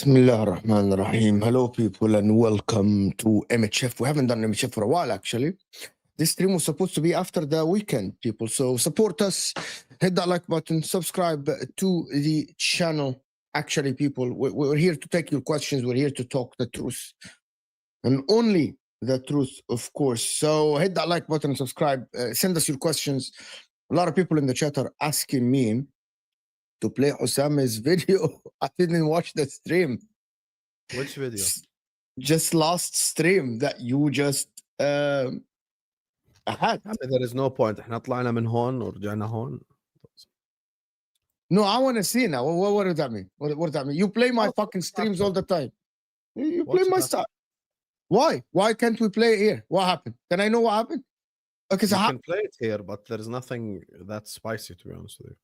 Bismillah ar-Rahman ar-Rahim. Hello, people, and welcome to MHF. We haven't done MHF for a while, actually. This stream was supposed to be after the weekend, people. So support us, hit that like button, subscribe to the channel. Actually, people, we're here to take your questions. We're here to talk the truth, and only the truth, of course. So hit that like button, subscribe, send us your questions. A lot of people in the chat are asking me to play Husam's video. I didn't watch the stream. Which video? Just last stream that you just had. There is no point. احنا طلعنا من هون ورجعنا هون. No, I want to see now. What does that mean? What does that mean? You play my fucking streams all the time. You play my stuff. Why? Why can't we play it here? What happened? Can I know what happened? Okay, so you can play it here, but there's nothing that spicy, to be honest with you.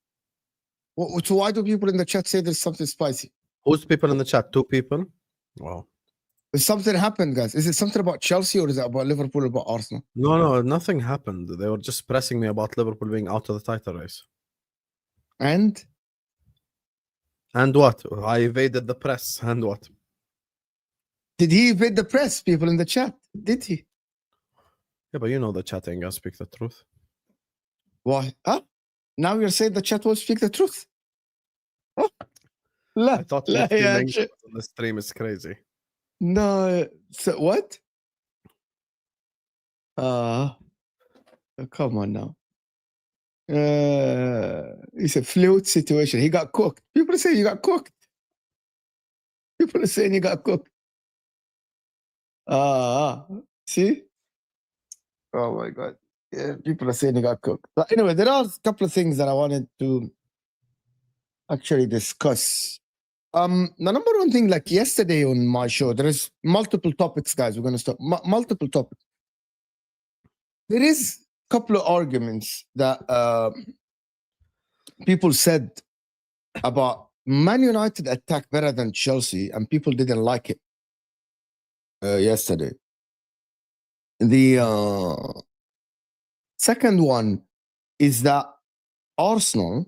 So why do people in the chat say there's something spicy? Who's people in the chat? 2 people? Wow. If something happened, guys, is it something about Chelsea or is it about Liverpool or about Arsenal? No, nothing happened. They were just pressing me about Liverpool being out of the title race. And what? I evaded the press. And what? Did he evade the press, people in the chat? Did he? Yeah, but you know the chat ain't gonna speak the truth. Why? Huh? Now you're saying the chat will speak the truth? Huh? I thought the stream is crazy. No, so what? Come on now. It's a fluid situation. He got cooked. People are saying you got cooked. People are saying you got cooked. See? Oh my God. Yeah, people are saying he got cooked. But anyway, there are a couple of things that I wanted to actually discuss. The number one thing, like yesterday on my show, there is multiple topics, guys. We're going to start multiple topics. There is a couple of arguments that people said about Man United attack better than Chelsea, and people didn't like it yesterday. The second one is that Arsenal,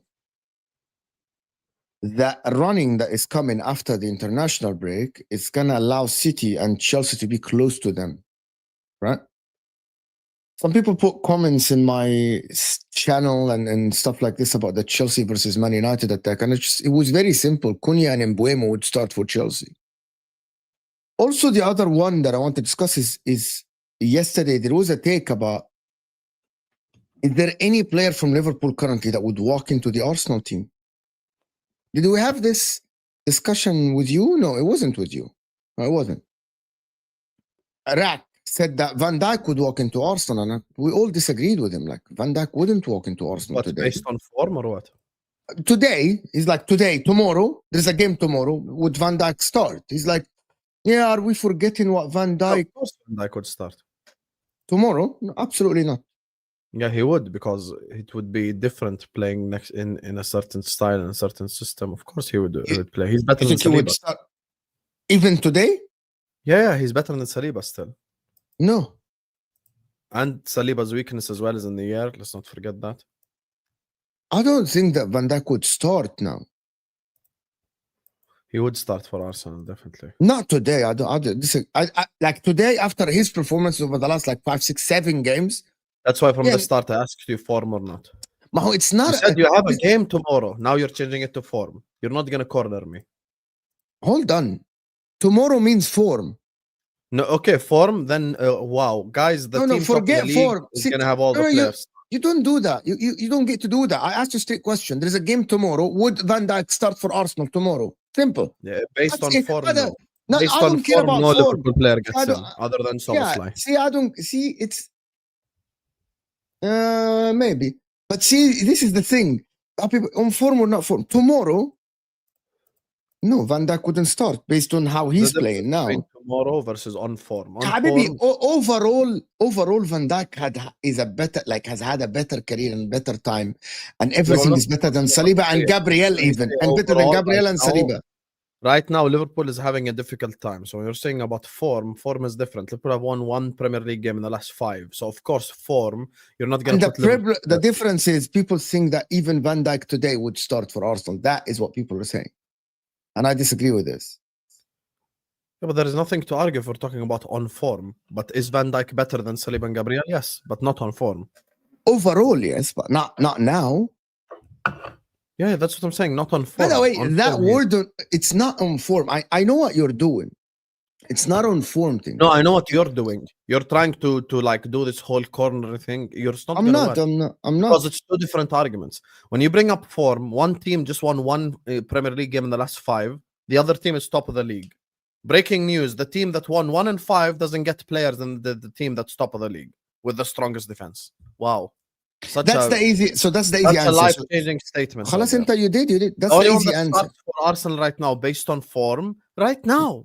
that running that is coming after the international break, is going to allow City and Chelsea to be close to them, right? Some people put comments in my channel and stuff like this about the Chelsea versus Man United attack, and it was very simple. Cunha and Mbeumo would start for Chelsea. Also, the other one that I want to discuss is yesterday there was a take about, is there any player from Liverpool currently that would walk into the Arsenal team? Did we have this discussion with you? No, it wasn't with you. No, it wasn't. Rack said that Van Dijk would walk into Arsenal, and we all disagreed with him. Like Van Dijk wouldn't walk into Arsenal What, today. based on form or what? Today, he's like, tomorrow, there's a game tomorrow. Would Van Dijk start? He's like, yeah, are we forgetting what Van Dijk... Of course Van Dijk would start. Tomorrow? No, absolutely not. Yeah, he would, because it would be different playing next in a certain style and a certain system. Of course he would play. He's better You than think he would Saliba. start even today? Yeah, he's better than Saliba still. No. And Saliba's weakness as well is in the air. Let's not forget that. I don't think that Van Dijk would start now. He would start for Arsenal, definitely. Not today. I like today, after his performance over the last like 5, 6, 7 games. That's why from the start I asked you form or not. Maho, it's not. You said you have a game tomorrow. Now you're changing it to form. You're not going to corner me. Hold on. Tomorrow means form. No, okay, form. Then wow, guys, the team forget form. Is going to have all the players. You don't do that. You don't get to do that. I asked you a straight question. There's a game tomorrow. Would Van Dijk start for Arsenal tomorrow? Simple. Yeah, based on form. No, based I don't on care form, about no form. Liverpool player gets in, other than Szoboszlai. See, I don't see it's maybe. But see, this is the thing. Are people on form or not form? Tomorrow, no, Van Dijk wouldn't start based on how he's playing now. Tomorrow versus on form. Overall, Van Dijk has had a better career and better time, and everything is better than Saliba and Gabriel even, and better than Gabriel and Saliba. Right now, Liverpool is having a difficult time. So when you're saying about form is different. Liverpool have won 1 Premier League game in the last 5. So of course, form, you're not going to put the difference is people think that even Van Dijk today would start for Arsenal. That is what people are saying. And I disagree with this. Yeah, but there is nothing to argue if we're talking about on form. But is Van Dijk better than Saliba and Gabriel? Yes, but not on form. Overall, yes, but not now. Yeah, that's what I'm saying. Not on form. By the way, that word, it's not on form. I know what you're doing. It's not on form thing. No, I know what you're doing. You're trying to like do this whole corner thing. I'm not. Because it's 2 different arguments. When you bring up form, one team just won 1 Premier League game in the last 5. The other team is top of the league. Breaking news: the team that won 1 and 5 doesn't get players in the team that's top of the league with the strongest defense. Wow. That's the easy answer. That's a life-changing statement. You did. That's the the easy answer. For Arsenal right now, based on form, right now.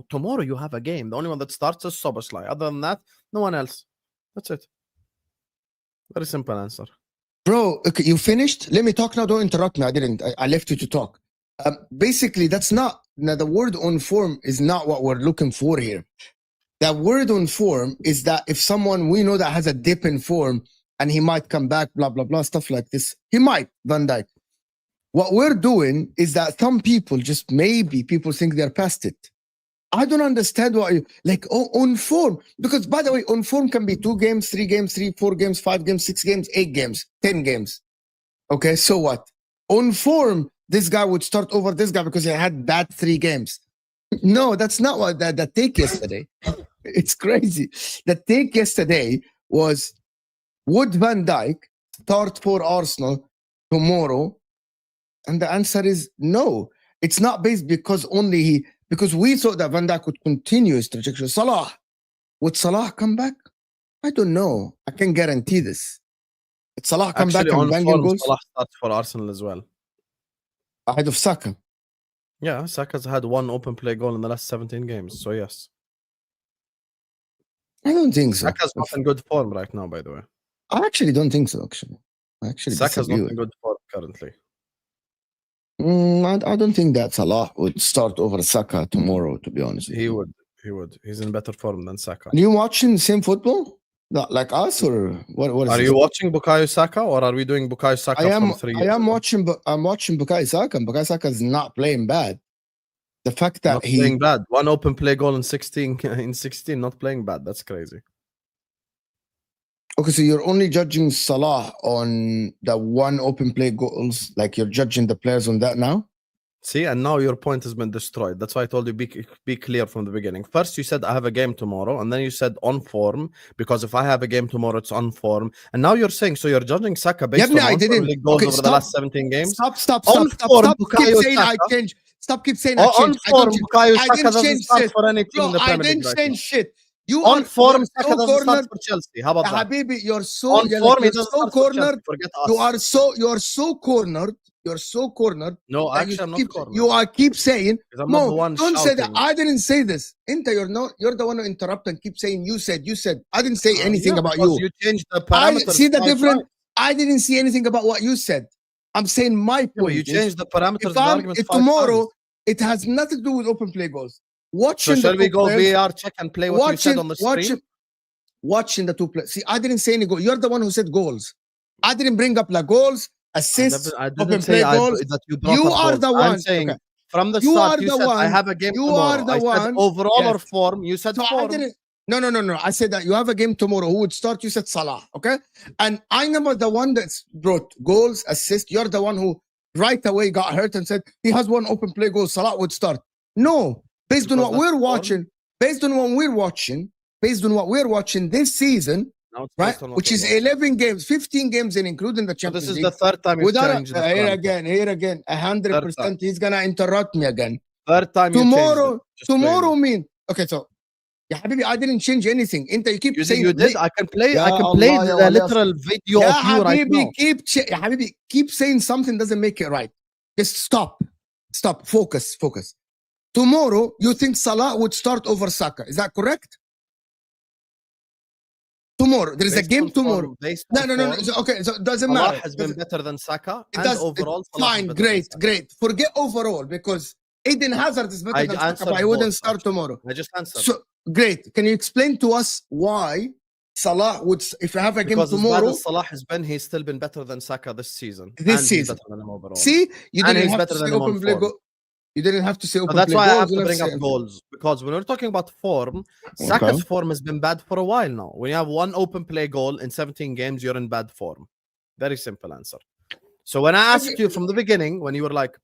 Tomorrow you have a game. The only one that starts is Szoboszlai. Other than that, no one else. That's it. Very simple answer. Bro, okay, you finished? Let me talk now. Don't interrupt me. I didn't. I left you to talk. Basically, that's not... Now, the word on form is not what we're looking for here. That word on form is that if someone we know that has a dip in form, and he might come back, blah, blah, blah, stuff like this. He might, Van Dijk. What we're doing is that some people people think they're past it. I don't understand why on form. Because, by the way, on form can be 2 games, 3 games, 3, 4 games, 5 games, 6 games, 8 games, 10 games. Okay, so what? On form, this guy would start over this guy because he had bad 3 games. No, that's not what the take yesterday. It's crazy. The take yesterday was... Would Van Dijk start for Arsenal tomorrow? And the answer is no. It's not based because we thought that Van Dijk would continue his trajectory. Would Salah come back? I don't know. I can guarantee this. Would Salah come back and bang goals? Salah starts for Arsenal as well. Ahead of Saka. Yeah, Saka's had 1 open play goal in the last 17 games. So yes. I don't think so. Saka's not in good form right now, by the way. I actually don't think so, Saka's not in good form currently. I don't think that Salah would start over Saka tomorrow, to be honest. He would. He's in better form than Saka. Are you watching the same football? Not like us, or what is Are you watching Bukayo Saka, or are we doing Bukayo Saka from 3 years? I'm watching Bukayo Saka, and Bukayo Saka is not playing bad. The fact that not playing bad. 1 open play goal in 16, not playing bad. That's crazy. Okay, so you're only judging Salah on the 1 open play goals, like you're judging the players on that now? See, and now your point has been destroyed. That's why I told you be clear from the beginning. First, you said I have a game tomorrow, and then you said on form, because if I have a game tomorrow, it's on form. And now you're saying, so you're judging Saka based on I didn't. Goals over the last 17 games? Stop. Stop keep saying I changed. Stop keep saying I changed. I didn't change shit. I didn't change shit. You on are form, so Saka doesn't start cornered. for Chelsea. How about that? Habibi, you're so On form, he you're doesn't so start for Chelsea. cornered. Forget You us. are so cornered. You're so cornered. No, that actually, I'm not cornered. You are keep saying, I'm not the one don't say that. shouting. I didn't say this. Inta, you're the one who interrupt and keep saying you said. I didn't say anything about you. You changed the I parameters. see the difference. I didn't see anything about what you said. I'm saying my point. Yeah, but you changed the parameters of the argument if 5 tomorrow, times. it has nothing to do with open play goals. So shall we go VAR check and play what you said on the stream? Watching the two players. See, I didn't say any goal. You're the one who said goals. I didn't bring up like goals, assists, I didn't open say play goals. that you brought You up are goals. the one. I'm saying from the You start, are you the said I one. have a game You tomorrow. are the I one. said overall Yes. or form. You said So form. I didn't. No. I said that you have a game tomorrow. Who would start? You said Salah. Okay. And I never the one that's brought goals, assists. You're the one who right away got hurt and said he has one open play goal. Salah would start. No, based on what we're watching, based on what we're watching this season, right? Which is 11 games, 15 games in, including the Champions League. This is the third time you've changed the here again, 100%. He's gonna interrupt me again. Third time tomorrow mean okay. So, yeah, Habibi, I didn't change anything. You keep saying you did. I can play. I can play the literal video of you right now. Habibi, keep saying something doesn't make it right. Just stop. Focus. Tomorrow, you think Salah would start over Saka? Is that correct? Tomorrow, there is a game tomorrow. No. Okay, so it doesn't matter. Salah has been better than Saka. Overall, fine, great. Forget overall because Eden Hazard is better than Saka, but he wouldn't start tomorrow. I just answered. So great. Can you explain to us why Salah would, if you have a game tomorrow? Because as bad as Salah has been, he's still been better than Saka this season. He's better than him overall. See, you didn't have to say open play goal. You didn't have to say open play goals. That's why I have to bring up goals. Because when we're talking about form, Saka's form has been bad for a while now. When you have one open play goal in 17 games, you're in bad form. Very simple answer. So when I asked you from the beginning, when you were like,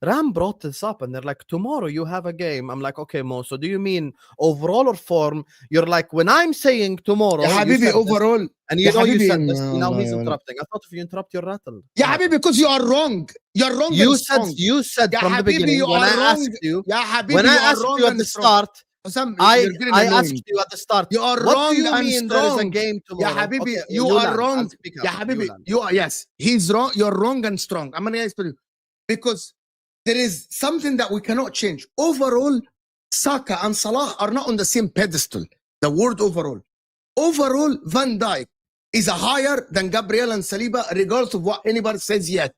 Ram brought this up and they're like, tomorrow you have a game. I'm like, okay, Mo, so do you mean overall or form? You're like, when I'm saying tomorrow, Habibi, overall. This, and you said this. Now he's interrupting. I thought if you interrupt, you're rattled. Yeah, Habibi, because you are wrong. You're wrong. You said from the beginning when I asked you, when I asked you at the start, I asked you at the start. You are what wrong. Do you mean there is a game tomorrow? Yeah, Habibi, you are wrong. Yeah, Habibi, you are he's wrong. You're wrong and strong. I'm gonna explain you because there is something that we cannot change. Overall, Saka and Salah are not on the same pedestal. The word overall. Overall, Van Dijk is higher than Gabriel and Saliba, regardless of what anybody says yet.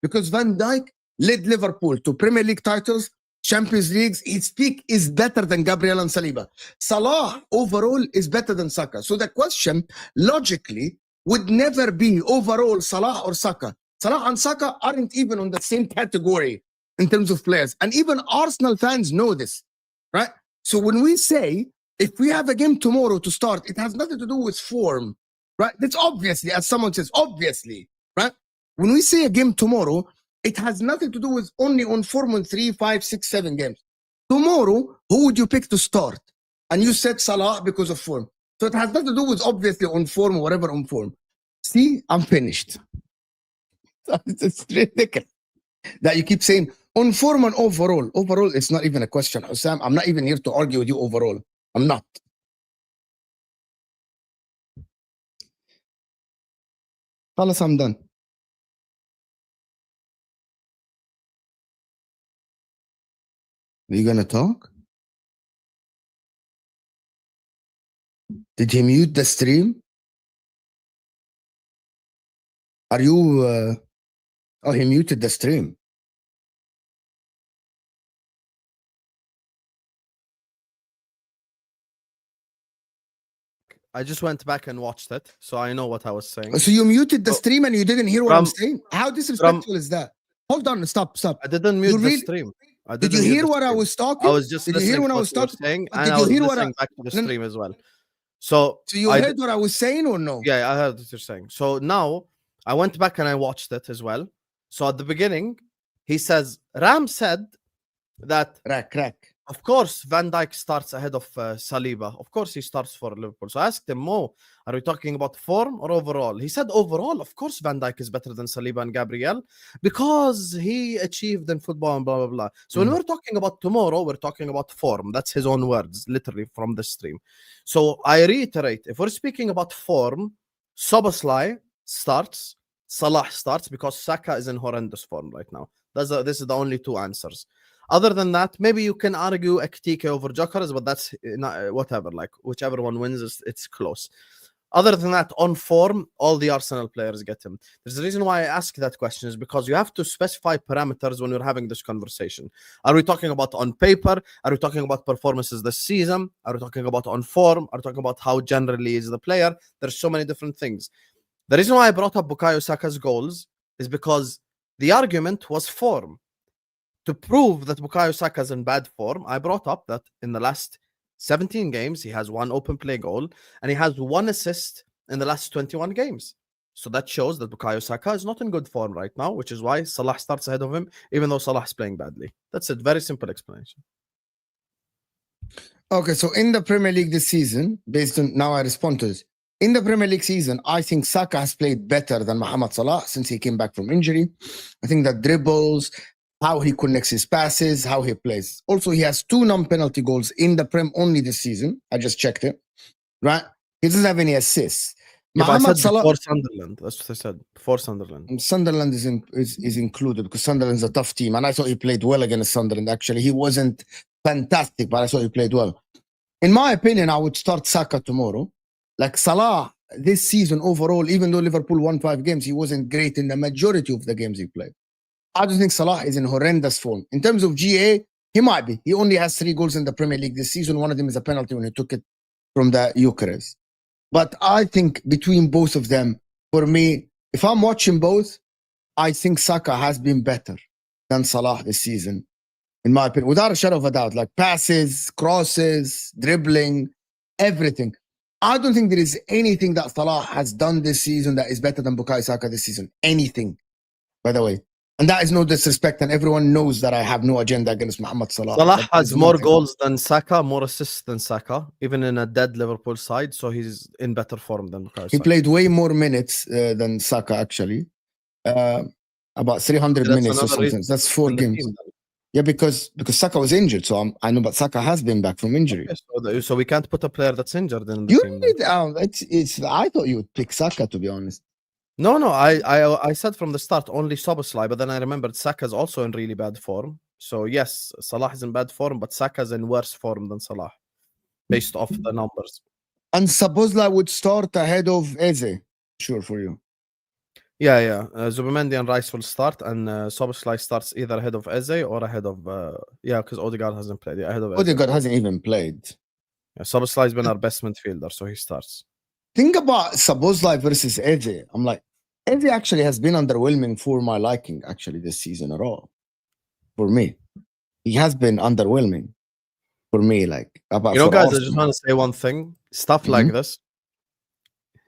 Because Van Dijk led Liverpool to Premier League titles, Champions Leagues. His peak is better than Gabriel and Saliba. Salah overall is better than Saka. So the question, logically, would never be overall Salah or Saka. Salah and Saka aren't even on the same category in terms of players. And even Arsenal fans know this, right? So when we say, if we have a game tomorrow to start, it has nothing to do with form, right? That's obviously, as someone says, obviously, right? When we say a game tomorrow, it has nothing to do with only on form on 3, 5, 6, 7 games. Tomorrow, who would you pick to start? And you said Salah because of form. So it has nothing to do with obviously on form or whatever on form. See, I'm finished. It's ridiculous that you keep saying on form and overall. Overall, it's not even a question, Husam. I'm not even here to argue with you overall. I'm not. Fellas, I'm done. Are you gonna talk? Did he mute the stream? Are you oh, he muted the stream. I just went back and watched it, so I know what I was saying. So you muted the stream and you didn't hear what I'm saying? How disrespectful is that? Hold on, stop. I didn't mute the stream. Did you hear what I was talking? I was just listening to what I was talking, and I was listening back to the stream as well. So you heard what I was saying or no? Yeah, I heard what you're saying. So now I went back and I watched it as well. So at the beginning, he says, Ram said that of course, Van Dijk starts ahead of Saliba. Of course, he starts for Liverpool. So I asked him, Mo, are we talking about form or overall? He said overall, of course, Van Dijk is better than Saliba and Gabriel because he achieved in football and blah, blah, blah. So when we're talking about tomorrow, we're talking about form. That's his own words, literally from the stream. So I reiterate, if we're speaking about form, Szoboszlai starts, Salah starts because Saka is in horrendous form right now. This is the only two answers. Other than that, maybe you can argue Ekitike over Gyökeres, but that's not, whatever. Like whichever one wins, it's close. Other than that, on form, all the Arsenal players get him. There's a reason why I ask that question is because you have to specify parameters when you're having this conversation. Are we talking about on paper? Are we talking about performances this season? Are we talking about on form? Are we talking about how generally is the player? There's so many different things. The reason why I brought up Bukayo Saka's goals is because the argument was form. To prove that Bukayo Saka is in bad form, I brought up that in the last 17 games, he has one open play goal and he has one assist in the last 21 games. So that shows that Bukayo Saka is not in good form right now, which is why Salah starts ahead of him, even though Salah is playing badly. That's it. Very simple explanation. Okay, so in the Premier League this season, based on now I respond to this. In the Premier League season, I think Saka has played better than Mohamed Salah since he came back from injury. I think that dribbles, how he connects his passes, how he plays. Also, he has 2 non-penalty goals in the Prem only this season. I just checked it. Right? He doesn't have any assists. Yeah, Mohamed Salah before Sunderland. That's what I said. Before Sunderland. Sunderland is included because Sunderland's a tough team. And I thought he played well against Sunderland. Actually, he wasn't fantastic, but I thought he played well. In my opinion, I would start Saka tomorrow. Like Salah, this season overall, even though Liverpool won 5 games, he wasn't great in the majority of the games he played. I don't think Salah is in horrendous form. In terms of GA, he might be. He only has 3 goals in the Premier League this season. One of them is a penalty when he took it from the Gyökeres. But I think between both of them, for me, if I'm watching both, I think Saka has been better than Salah this season, in my opinion, without a shadow of a doubt. Like passes, crosses, dribbling, everything. I don't think there is anything that Salah has done this season that is better than Bukayo Saka this season. Anything, by the way. And that is no disrespect, and everyone knows that I have no agenda against Mohamed Salah. Salah has more goals than Saka, more assists than Saka, even in a dead Liverpool side, so he's in better form than Bukayo Saka. He played way more minutes than Saka, actually. About 300 minutes or something. That's 4 games. Yeah, because Saka was injured, so I know, but Saka has been back from injury. Okay, so we can't put a player that's injured in the team. I thought you would pick Saka, to be honest. No, I said from the start only Szoboszlai, but then I remembered Saka's also in really bad form. So yes, Salah is in bad form, but Saka's in worse form than Salah, based off the numbers. And Szoboszlai would start ahead of Eze, sure for you. Yeah. Zubimendi and Rice will start, and Szoboszlai starts either ahead of Eze or ahead of because Odegaard hasn't played. Yeah, ahead of Eze. Odegaard hasn't even played. Yeah, Szoboszlai's been our best midfielder, so he starts. Think about Szoboszlai versus Eze. I'm like, Eze actually has been underwhelming for my liking, actually, this season at all. For me, he has been underwhelming. For me, like about. Guys, Arsenal. I just want to say one thing. Stuff like this.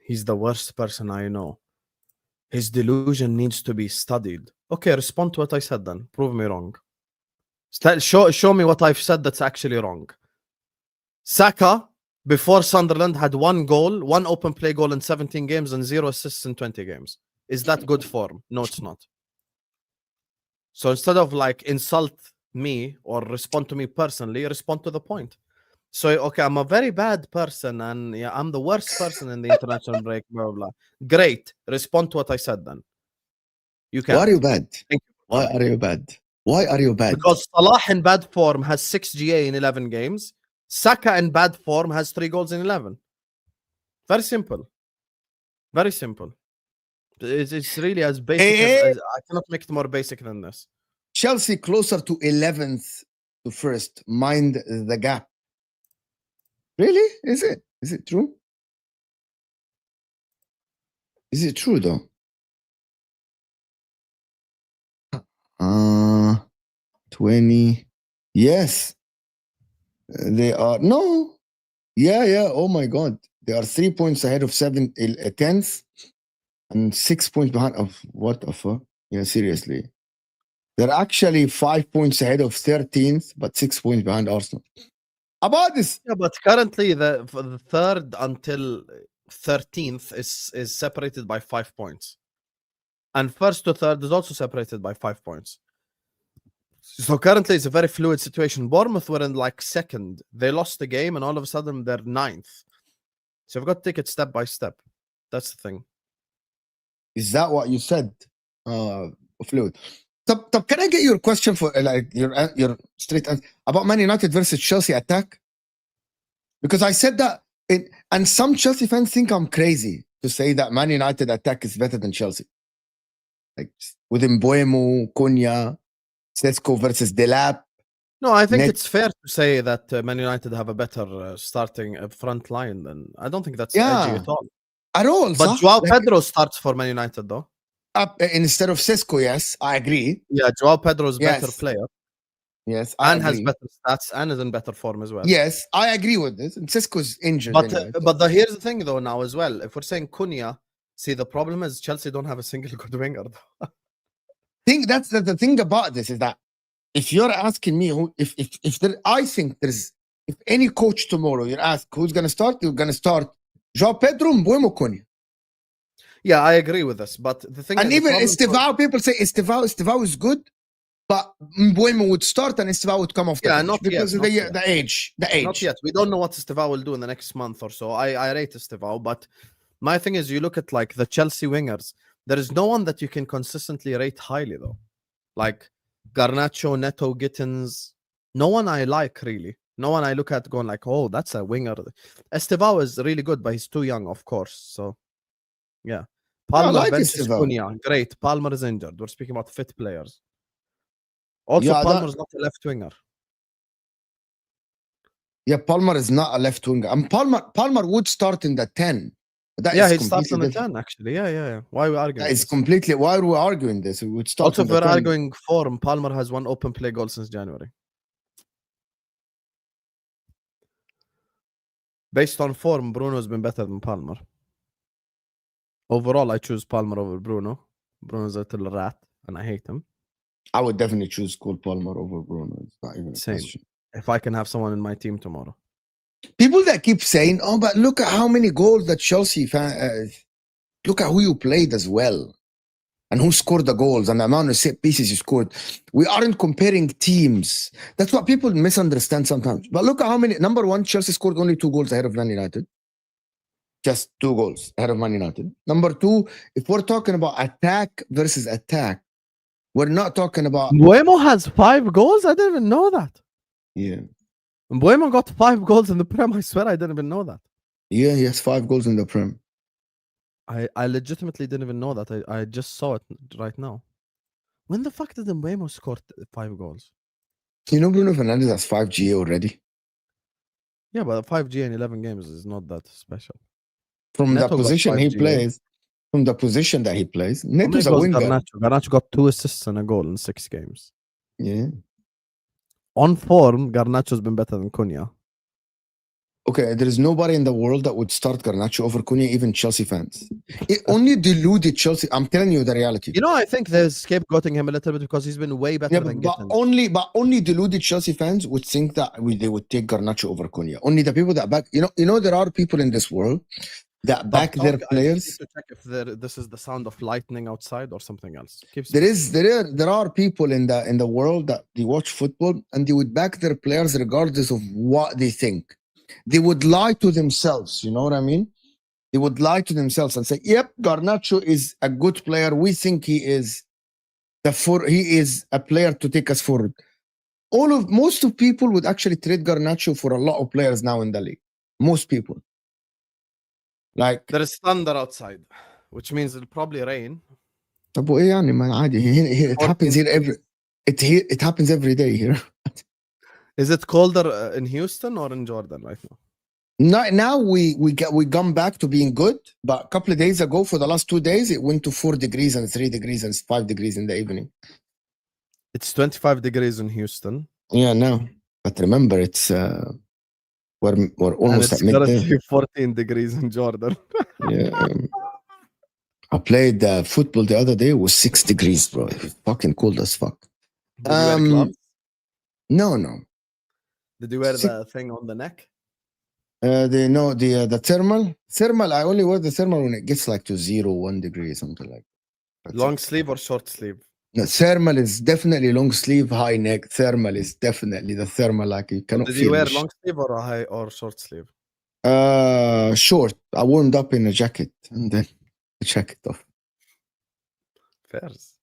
He's the worst person I know. His delusion needs to be studied. Okay, respond to what I said then. Prove me wrong. Show me what I've said that's actually wrong. Saka, before Sunderland, had 1 goal, 1 open play goal in 17 games and 0 assists in 20 games. Is that good form? No, it's not. So instead of like insult me or respond to me personally, respond to the point. So, okay, I'm a very bad person and I'm the worst person in the international break, blah, blah, blah. Great. Respond to what I said then. You can. Why are you bad? Why are you bad? Why are you bad? Because Salah in bad form has 6 GA in 11 games. Saka in bad form has 3 goals in 11. Very simple. Very simple. It's really as basic as I cannot make it more basic than this. Chelsea closer to 11th to 1st. Mind the gap. Really? Is it? Is it true? Is it true though? 20. Yes. They are. No. Yeah. Oh my God. They are 3 points ahead of 10th and 6 points behind of what of? Yeah, seriously. They're actually 5 points ahead of 13th, but 6 points behind Arsenal. About this. Yeah, but currently the third until 13th is separated by 5 points. And first to third is also separated by 5 points. So currently it's a very fluid situation. Bournemouth were in like second. They lost the game and all of a sudden they're ninth. So you've got to take it step by step. That's the thing. Is that what you said? Fluid. So, can I get your question for like your straight answer about Man United versus Chelsea attack? Because I said that, and some Chelsea fans think I'm crazy to say that Man United attack is better than Chelsea. Like with Mbeumo, Cunha, Sesko versus Delap. No, I think it's fair to say that Man United have a better starting front line than. I don't think that's edgy at all. At all. But Joao Pedro starts for Man United though. Instead of Sesko, yes, I agree. Yeah, Joao Pedro is a better player. Yes, and has better stats and is in better form as well. Yes, I agree with this. And Sesko's injured. But here's the thing though now as well. If we're saying Cunha, see the problem is Chelsea don't have a single good winger. That's the thing about this is that if you're asking me who, if any coach tomorrow you ask who's gonna start, you're gonna start Joao Pedro, Mbeumo, Cunha. Yeah, I agree with this. But the thing and is, even Estevao, people say Estevao is good, but Mbeumo would start and Estevao would come off the bench because of the age. Not yet. We don't know what Estevao will do in the next month or so. I rate Estevao, but my thing is, you look at like the Chelsea wingers. There is no one that you can consistently rate highly though. Like Garnacho, Neto, Gittins. No one I like really. No one I look at going like, oh, that's a winger. Estevao is really good, but he's too young, of course. So yeah. Palmer versus Cunha. Great. Palmer is injured. We're speaking about fit players. Also, Palmer is not a left winger. Yeah, Palmer is not a left winger. And Palmer would start in the 10. He starts on the 10, actually. Yeah. Why are we arguing? Why are we arguing this? We would start. Also, if we're arguing form, Palmer has one open play goal since January. Based on form, Bruno's been better than Palmer. Overall, I choose Palmer over Bruno. Bruno's a little rat, and I hate him. I would definitely choose Cole Palmer over Bruno. It's not even a question. If I can have someone in my team tomorrow. People that keep saying, oh, but look at how many goals that Chelsea look at who you played as well. And who scored the goals and the amount of set pieces you scored. We aren't comparing teams. That's what people misunderstand sometimes. But look at how many. Number one, Chelsea scored only 2 goals ahead of Man United. Just 2 goals ahead of Man United. Number two, if we're talking about attack versus attack, we're not talking about. Mbeumo has 5 goals? I didn't even know that. Yeah. Mbeumo got 5 goals in the Prem. I swear I didn't even know that. Yeah, he has 5 goals in the Prem. I legitimately didn't even know that. I just saw it right now. When the fuck did Mbeumo score 5 goals? You know Bruno Fernandes has 5 GA already? Yeah, but 5 GA in 11 games is not that special. From the position he plays, from the position that he plays, Neto's a winger. Garnacho got 2 assists and a goal in 6 games. Yeah. On form, Garnacho's been better than Cunha. Okay, there is nobody in the world that would start Garnacho over Cunha, even Chelsea fans. It only deluded Chelsea. I'm telling you the reality. You know, I think they're scapegoating him a little bit because he's been way better than Gittins. But only deluded Chelsea fans would think that they would take Garnacho over Cunha. Only the people that back. You know, there are people in this world that back their players. I need to check if this is the sound of lightning outside or something else. There are people in the world that they watch football and they would back their players regardless of what they think. They would lie to themselves, you know what I mean? They would lie to themselves and say, "Yep, Garnacho is a good player. We think he is a player to take us forward." Most of people would actually trade Garnacho for a lot of players now in the league. Most people. Like there is thunder outside, which means it'll probably rain. It happens here it happens every day here. Is it colder in Houston or in Jordan right now? Now we come back to being good, but a couple of days ago, for the last 2 days, it went to 4 degrees and 3 degrees and 5 degrees in the evening. It's 25 degrees in Houston. Yeah, no, but remember, it's we're almost at midday. 14 degrees in Jordan. Yeah, I played football the other day. It was 6 degrees, bro. It was fucking cold as fuck. Did you wear gloves? No. Did you wear the thing on the neck? The thermal. I only wear the thermal when it gets like to 1 degree, something like that. Long sleeve or short sleeve? No, thermal is definitely long sleeve, high neck. Thermal is definitely the thermal. Like you cannot Did feel. you wear long sleeve or a high or short sleeve? Short. I warmed up in a jacket and then the jacket off. Fairs.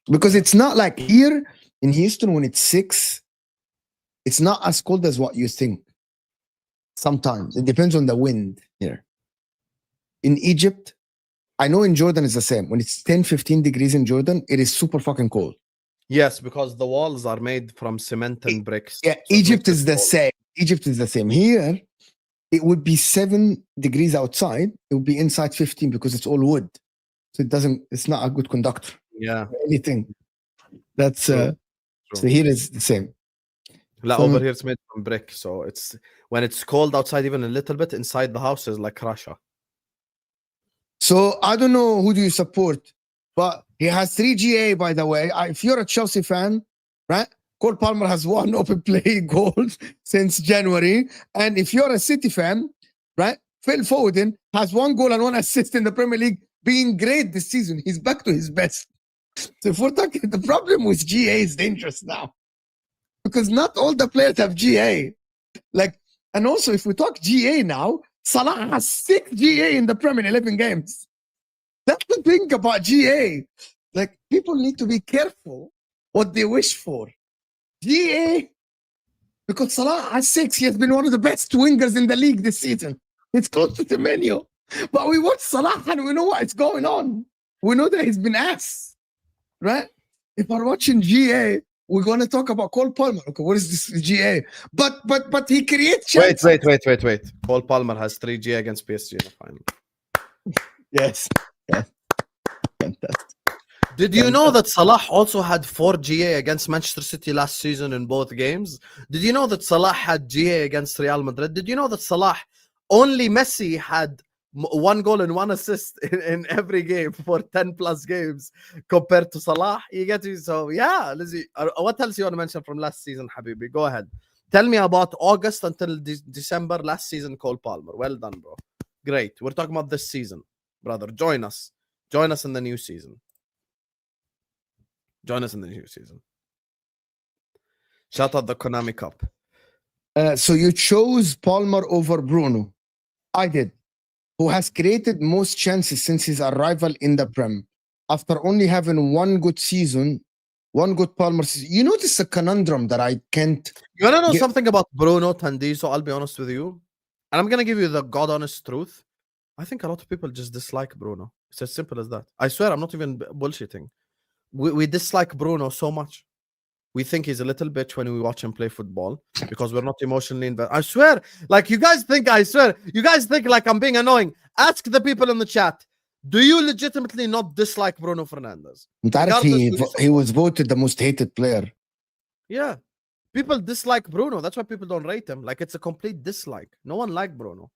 Because it's not like here in Houston when it's 6, it's not as cold as what you think. Sometimes it depends on the wind here. In Egypt, I know in Jordan it's the same. When it's 10, 15 degrees in Jordan, it is super fucking cold. Yes, because the walls are made from cement and bricks. Yeah, so Egypt is the same. Egypt is the same. Here, it would be 7 degrees outside. It would be inside 15 because it's all wood. So it's not a good conductor. Yeah. Anything. That's, so here is the same. Over here it's made from brick. So it's, when it's cold outside even a little bit, inside the house is like Russia. So I don't know who do you support, but he has 3 GA, by the way. If you're a Chelsea fan, right? Cole Palmer has 1 open play goal since January. And if you're a City fan, right? Phil Foden has 1 goal and 1 assist in the Premier League, being great this season. He's back to his best. So if we're talking, the problem with GA is dangerous now. Because not all the players have GA. Like, and also if we talk GA now, Salah has 6 GA in the Premier 11 games. That's the thing about GA. Like, people need to be careful what they wish for. GA, because Salah has 6, he has been one of the best wingers in the league this season. It's close to the menu. But we watch Salah and we know what's going on. We know that he's been ass, right? If we're watching GA, we're going to talk about Cole Palmer. Okay, what is this GA? But he creates chances. Wait. Cole Palmer has 3 GA against PSG in the final. Yes. Fantastic. Did you know that Salah also had 4 GA against Manchester City last season in both games? Did you know that Salah had GA against Real Madrid? Did you know that Salah, only Messi had 1 goal and 1 assist in every game for 10 plus games compared to Salah? You get me? So yeah, Lizzie, what else you want to mention from last season, Habibi? Go ahead. Tell me about August until December last season, Cole Palmer. Well done, bro. Great. We're talking about this season, brother. Join us in the new season. Shout out the Konami Cup. So you chose Palmer over Bruno. I did. Who has created most chances since his arrival in the Prem. After only having 1 good season, 1 good Palmer season. You notice a conundrum that I can't... You want to know something about Bruno Tandiso? I'll be honest with you. And I'm going to give you the God honest truth. I think a lot of people just dislike Bruno. It's as simple as that. I swear, I'm not even bullshitting. We dislike Bruno so much. We think he's a little bitch when we watch him play football because we're not emotionally invested. I swear, like you guys think like I'm being annoying. Ask the people in the chat. Do you legitimately not dislike Bruno Fernandes? He was voted the most hated player. Yeah. People dislike Bruno. That's why people don't rate him. Like it's a complete dislike. No one liked Bruno.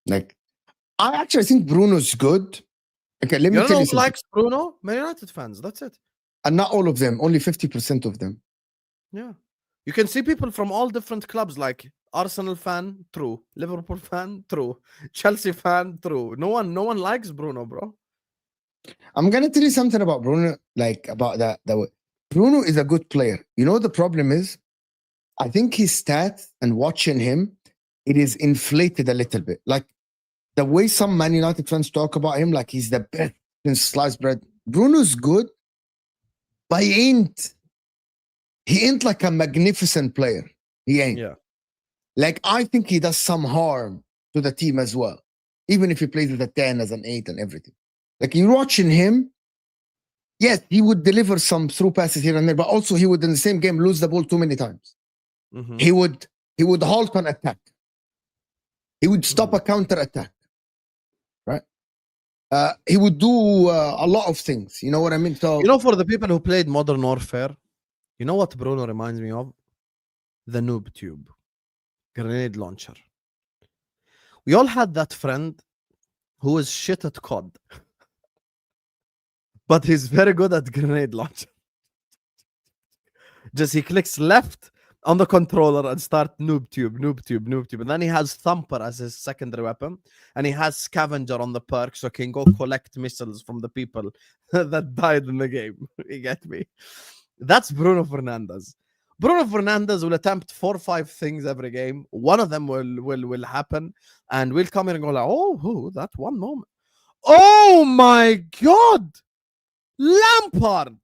Like, I actually think Bruno's good. Okay, let me tell you something. Who likes Bruno? Man United fans. That's it. And not all of them, only 50% of them. Yeah. You can see people from all different clubs, like Arsenal fan, true. Liverpool fan, true. Chelsea fan, true. No one likes Bruno, bro. I'm going to tell you something about Bruno, like about that. Bruno is a good player. You know, the problem is, I think his stats and watching him, it is inflated a little bit. Like the way some Man United fans talk about him, like he's the best in sliced bread. Bruno's good. But he ain't like a magnificent player. He ain't. Yeah. Like, I think he does some harm to the team as well. Even if he plays with a 10 as an 8 and everything. Like, you're watching him. Yes, he would deliver some through passes here and there, but also he would, in the same game, lose the ball too many times. Mm-hmm. He would halt an attack. He would stop a counter attack. Right? He would do a lot of things. You know what I mean? So, you know, for the people who played Modern Warfare, you know what Bruno reminds me of? The noob tube. Grenade launcher. We all had that friend who was shit at COD. But he's very good at grenade launcher. Just he clicks left on the controller and start noob tube. And then he has Thumper as his secondary weapon. And he has Scavenger on the perk so he can go collect missiles from the people that died in the game. You get me? That's Bruno Fernandes. Bruno Fernandes will attempt 4 or 5 things every game. One of them will happen. And we'll come in and go like, oh, that one moment. Oh my God! Lampard!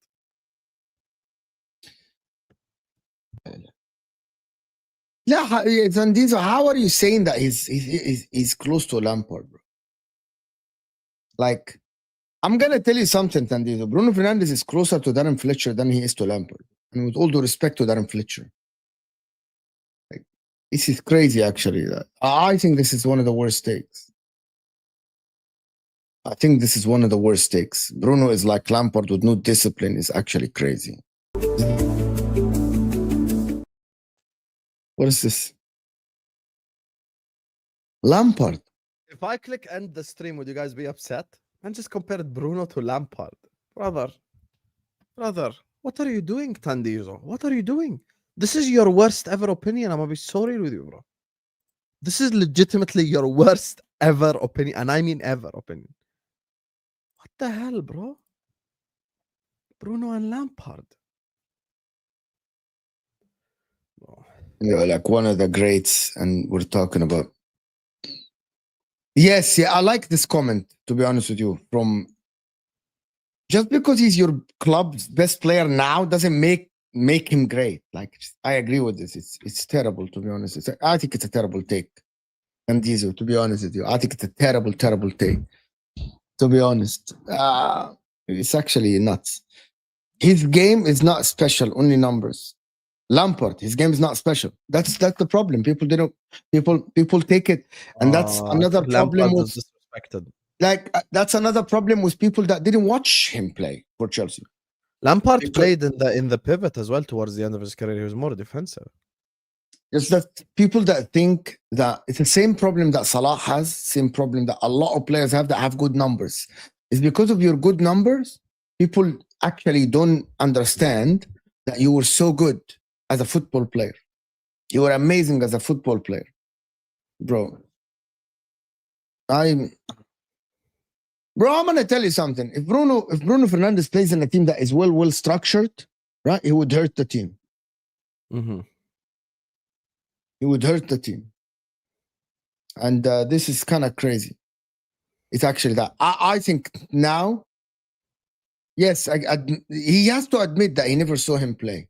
Yeah, Zandizo, how are you saying that he's close to Lampard, bro? Like, I'm gonna tell you something, Zandizo. Bruno Fernandes is closer to Darren Fletcher than he is to Lampard. And with all due respect to Darren Fletcher. Like, this is crazy, actually. I think this is one of the worst takes. I think this is one of the worst takes. Bruno is like Lampard with no discipline is actually crazy. What is this? Lampard. If I click end the stream, would you guys be upset? And just compared Bruno to Lampard. Brother, what are you doing, Tandizo? What are you doing? This is your worst ever opinion. I'm gonna be sorry with you, bro. This is legitimately your worst ever opinion. And I mean ever opinion. What the hell, bro? Bruno and Lampard. Oh. Yeah, like one of the greats, and we're talking about. Yes, I like this comment, to be honest with you. From just because he's your club's best player now doesn't make him great. Like, I agree with this. It's terrible, to be honest. I think it's a terrible take. And Diesel, to be honest with you, I think it's a terrible take. To be honest, it's actually nuts. His game is not special, only numbers. Lampard, his game is not special. That's the problem. People take it, and that's another problem with disrespected. Like that's another problem with people that didn't watch him play for Chelsea. Lampard played in the pivot as well towards the end of his career. He was more defensive. It's that people that think that it's the same problem that Salah has, same problem that a lot of players have that have good numbers. It's because of your good numbers, people actually don't understand that you were so good as a football player. You were amazing as a football player. Bro, I'm gonna tell you something. If Bruno Fernandes plays in a team that is well structured, right, he would hurt the team. Mm-hmm. He would hurt the team. And this is kind of crazy. It's actually that. I think now, yes, he has to admit that he never saw him play.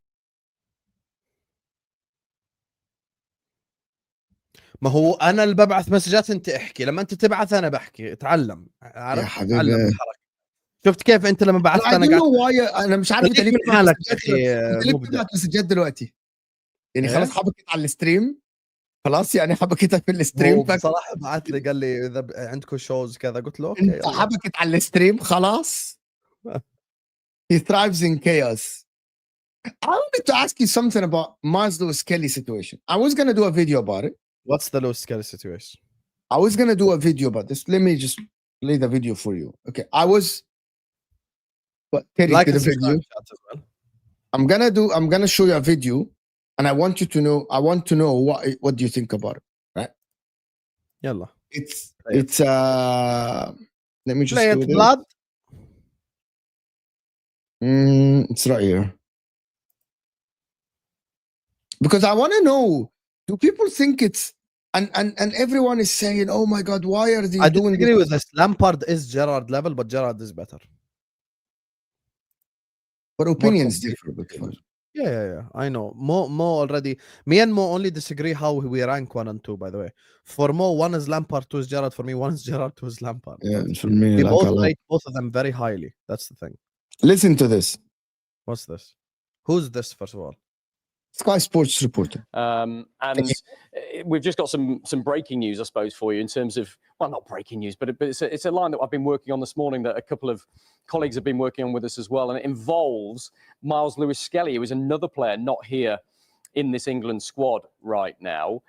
ما هو انا اللي ببعث مسجات انت احكي لما انت تبعث انا بحكي اتعلم عرفت اتعلم الحركه شفت كيف انت لما بعثت انا قاعد انا مش عارف انت ليه حالك بتبعت مسجات دلوقتي يعني خلاص حبكت على الستريم خلاص يعني حبكتها في الستريم بصراحه بعث لي قال لي اذا عندكم شوز كذا قلت له اوكي حبكت على الستريم خلاص. He thrives in chaos. I wanted to ask you something about Miles Lewis Skelly situation. I was going to do a video about it. What's the Lewis Skelly situation? I was going to do a video about this. Let me just play the video for you. Okay. I was like the video. Well. I'm going to show you a video and I want to know what do you think about it, right? Yalla. It's let me just play it blood. It's right here. Because I want to know, do people think it's and everyone is saying, oh my God, why are they doing this? I disagree with this. Lampard is Gerrard level, but Gerrard is better. But opinions differ. Yeah. I know. Mo already. Me and Mo only disagree how we rank 1 and 2, by the way. For Mo, 1 is Lampard, 2 is Gerrard. For me, 1 is Gerrard, 2 is Lampard. Yeah, for me, we both rate both of them very highly. That's the thing. Listen to this. What's this? Who's this, first of all? Sky Sports reporter. And we've just got some breaking news, I suppose, for you in terms of, well, not breaking news, but it's a line that I've been working on this morning that a couple of colleagues have been working on with us as well. And it involves Miles Lewis Skelly, who is another player not here in this England squad right now.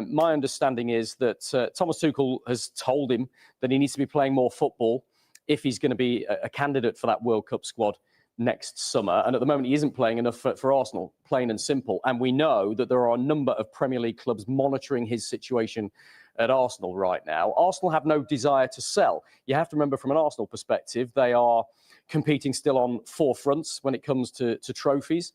My understanding is that Thomas Tuchel has told him that he needs to be playing more football if he's going to be a candidate for that World Cup squad next summer. And at the moment, he isn't playing enough for Arsenal, plain and simple. And we know that there are a number of Premier League clubs monitoring his situation at Arsenal right now. Arsenal have no desire to sell. You have to remember, from an Arsenal perspective, they are competing still on 4 fronts when it comes to trophies.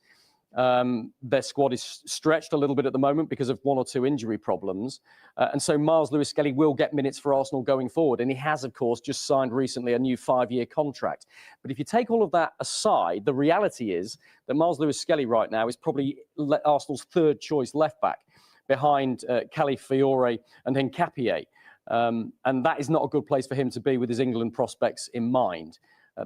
Their squad is stretched a little bit at the moment because of 1 or 2 injury problems. And so Miles Lewis-Skelly will get minutes for Arsenal going forward. And he has, of course, just signed recently a new 5-year contract. But if you take all of that aside, the reality is that Miles Lewis-Skelly right now is probably Arsenal's 3rd choice left-back, behind Calafiore and Nkapie. And that is not a good place for him to be with his England prospects in mind.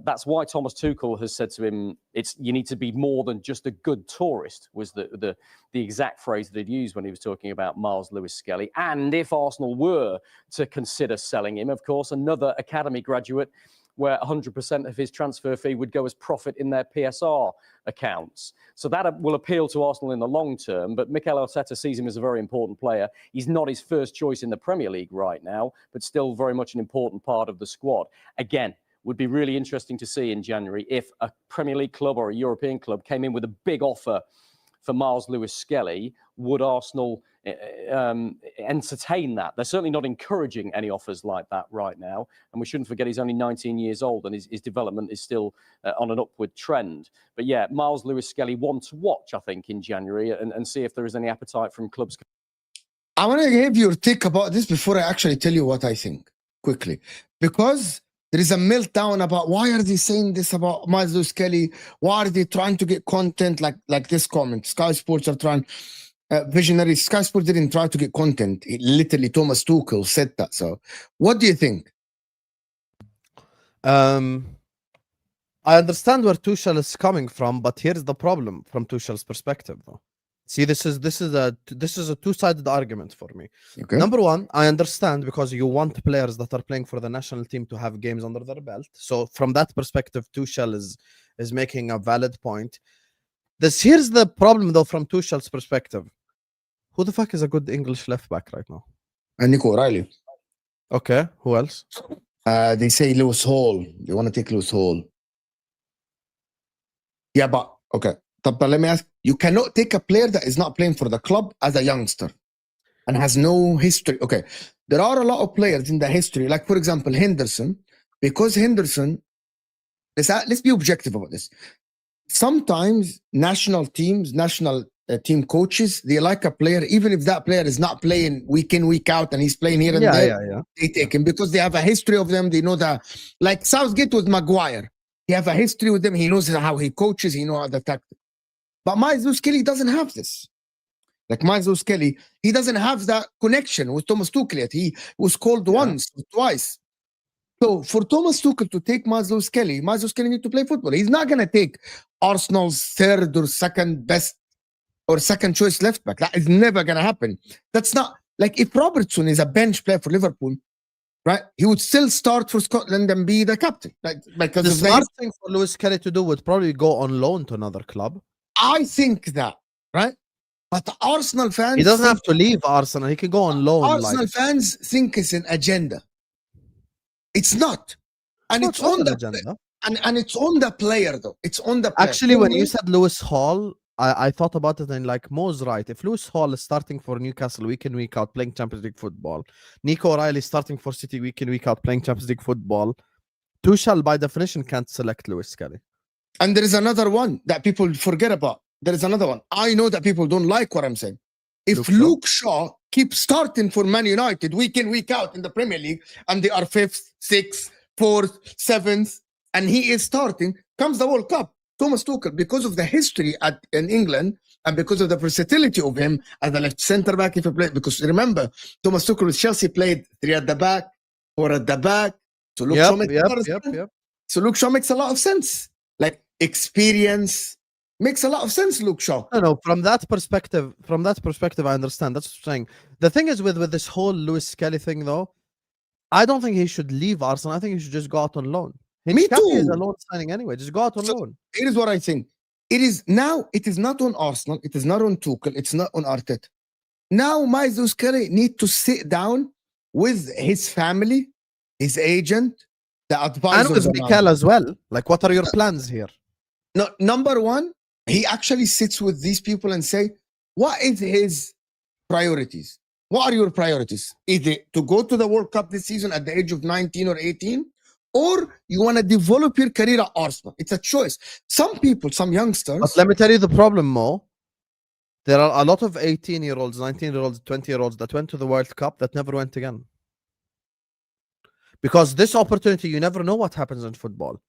That's why Thomas Tuchel has said to him, you need to be more than just a good tourist, was the exact phrase that he'd used when he was talking about Miles Lewis-Skelly. And if Arsenal were to consider selling him, of course, another academy graduate, where 100% of his transfer fee would go as profit in their PSR accounts. So that will appeal to Arsenal in the long term, but Mikel Arteta sees him as a very important player. He's not his first choice in the Premier League right now, but still very much an important part of the squad. Again, would be really interesting to see in January if a Premier League club or a European club came in with a big offer for Miles Lewis-Skelly. Would Arsenal entertain that? They're certainly not encouraging any offers like that right now. And we shouldn't forget he's only 19 years old and his development is still on an upward trend. But yeah, Miles Lewis-Skelly, one to watch, I think, in January and see if there is any appetite from clubs. I want to give your take about this before I actually tell you what I think, quickly. Because there is a meltdown about why are they saying this about Miles Lewis-Skelly? Why are they trying to get content like this comment? Sky Sports are trying... visionary. Sky Sports didn't try to get content. Literally, Thomas Tuchel said that. So, what do you think? I understand where Tuchel is coming from, but here's the problem from Tuchel's perspective, though. See, this is a two-sided argument for me. Okay. Number one, I understand because you want players that are playing for the national team to have games under their belt. So, from that perspective, Tuchel is making a valid point. Here's the problem, though, from Tuchel's perspective. Who the fuck is a good English left back right now? Nico O'Reilly. Okay, who else? They say Lewis Hall. They want to take Lewis Hall. Yeah, but okay. But let me ask, you cannot take a player that is not playing for the club as a youngster and has no history. Okay, there are a lot of players in the history, like, for example, Henderson. Because Henderson, let's be objective about this. Sometimes national teams, national team coaches, they like a player, even if that player is not playing week in, week out, and he's playing here and there, they take him because they have a history of them. They know that, like Southgate with Maguire. He have a history with them. He knows how he coaches. He knows how the tactics. But Miles Lewis-Skelly doesn't have this. Like Miles Lewis-Skelly, he doesn't have that connection with Thomas Tuchel. He was called once or twice. So for Thomas Tuchel to take Miles Lewis-Skelly need to play football. He's not going to take Arsenal's 3rd or 2nd best or 2nd choice left back. That is never going to happen. That's not like if Robertson is a bench player for Liverpool, right? He would still start for Scotland and be the captain. Like because the smart thing for Lewis-Skelly to do would probably go on loan to another club. I think that, right? But the Arsenal fans, he doesn't have to leave Arsenal. He can go on loan. Arsenal fans think it's an agenda. It's not, and it's on the agenda. And it's on the player, though. It's on the player. Actually, when you said Lewis Hall, I thought about it and like Mo's right. If Lewis Hall is starting for Newcastle week in, week out, playing Champions League football, Nico O'Reilly starting for City week in, week out, playing Champions League football, Tuchel by definition can't select Lewis-Skelly. And there is another one that people forget about. There is another one. I know that people don't like what I'm saying. If Luke Shaw keeps starting for Man United week in, week out in the Premier League, and they are 5th, 6th, 4th, 7th, and he is starting, comes the World Cup. Thomas Tuchel, because of the history in England and because of the versatility of him as a left centre back, if he played, because remember, Thomas Tuchel with Chelsea played 3 at the back, 4 at the back. So Luke Shaw makes a lot of sense. So Luke Shaw makes a lot of sense. Like experience makes a lot of sense, Luke Shaw. No, from that perspective, I understand. That's what I'm saying. The thing is with this whole Lewis-Skelly thing, though, I don't think he should leave Arsenal. I think he should just go out on loan. Me too. Is a loan signing anyway. Just go out on loan. It is what I think. It is not on Arsenal. It is not on Tuchel. It's not on Arteta. Now, Miles Lewis-Skelly need to sit down with his family, his agent, the advisors. And with Mikel as well. Like, what are your plans here? No, number one, he actually sits with these people and say, what is his priorities? What are your priorities? Is it to go to the World Cup this season at the age of 19 or 18? Or you want to develop your career at Arsenal? It's a choice. Some people, some youngsters... But let me tell you the problem, Mo. There are a lot of 18-year-olds, 19-year-olds, 20-year-olds that went to the World Cup that never went again. Because this opportunity, you never know what happens in football.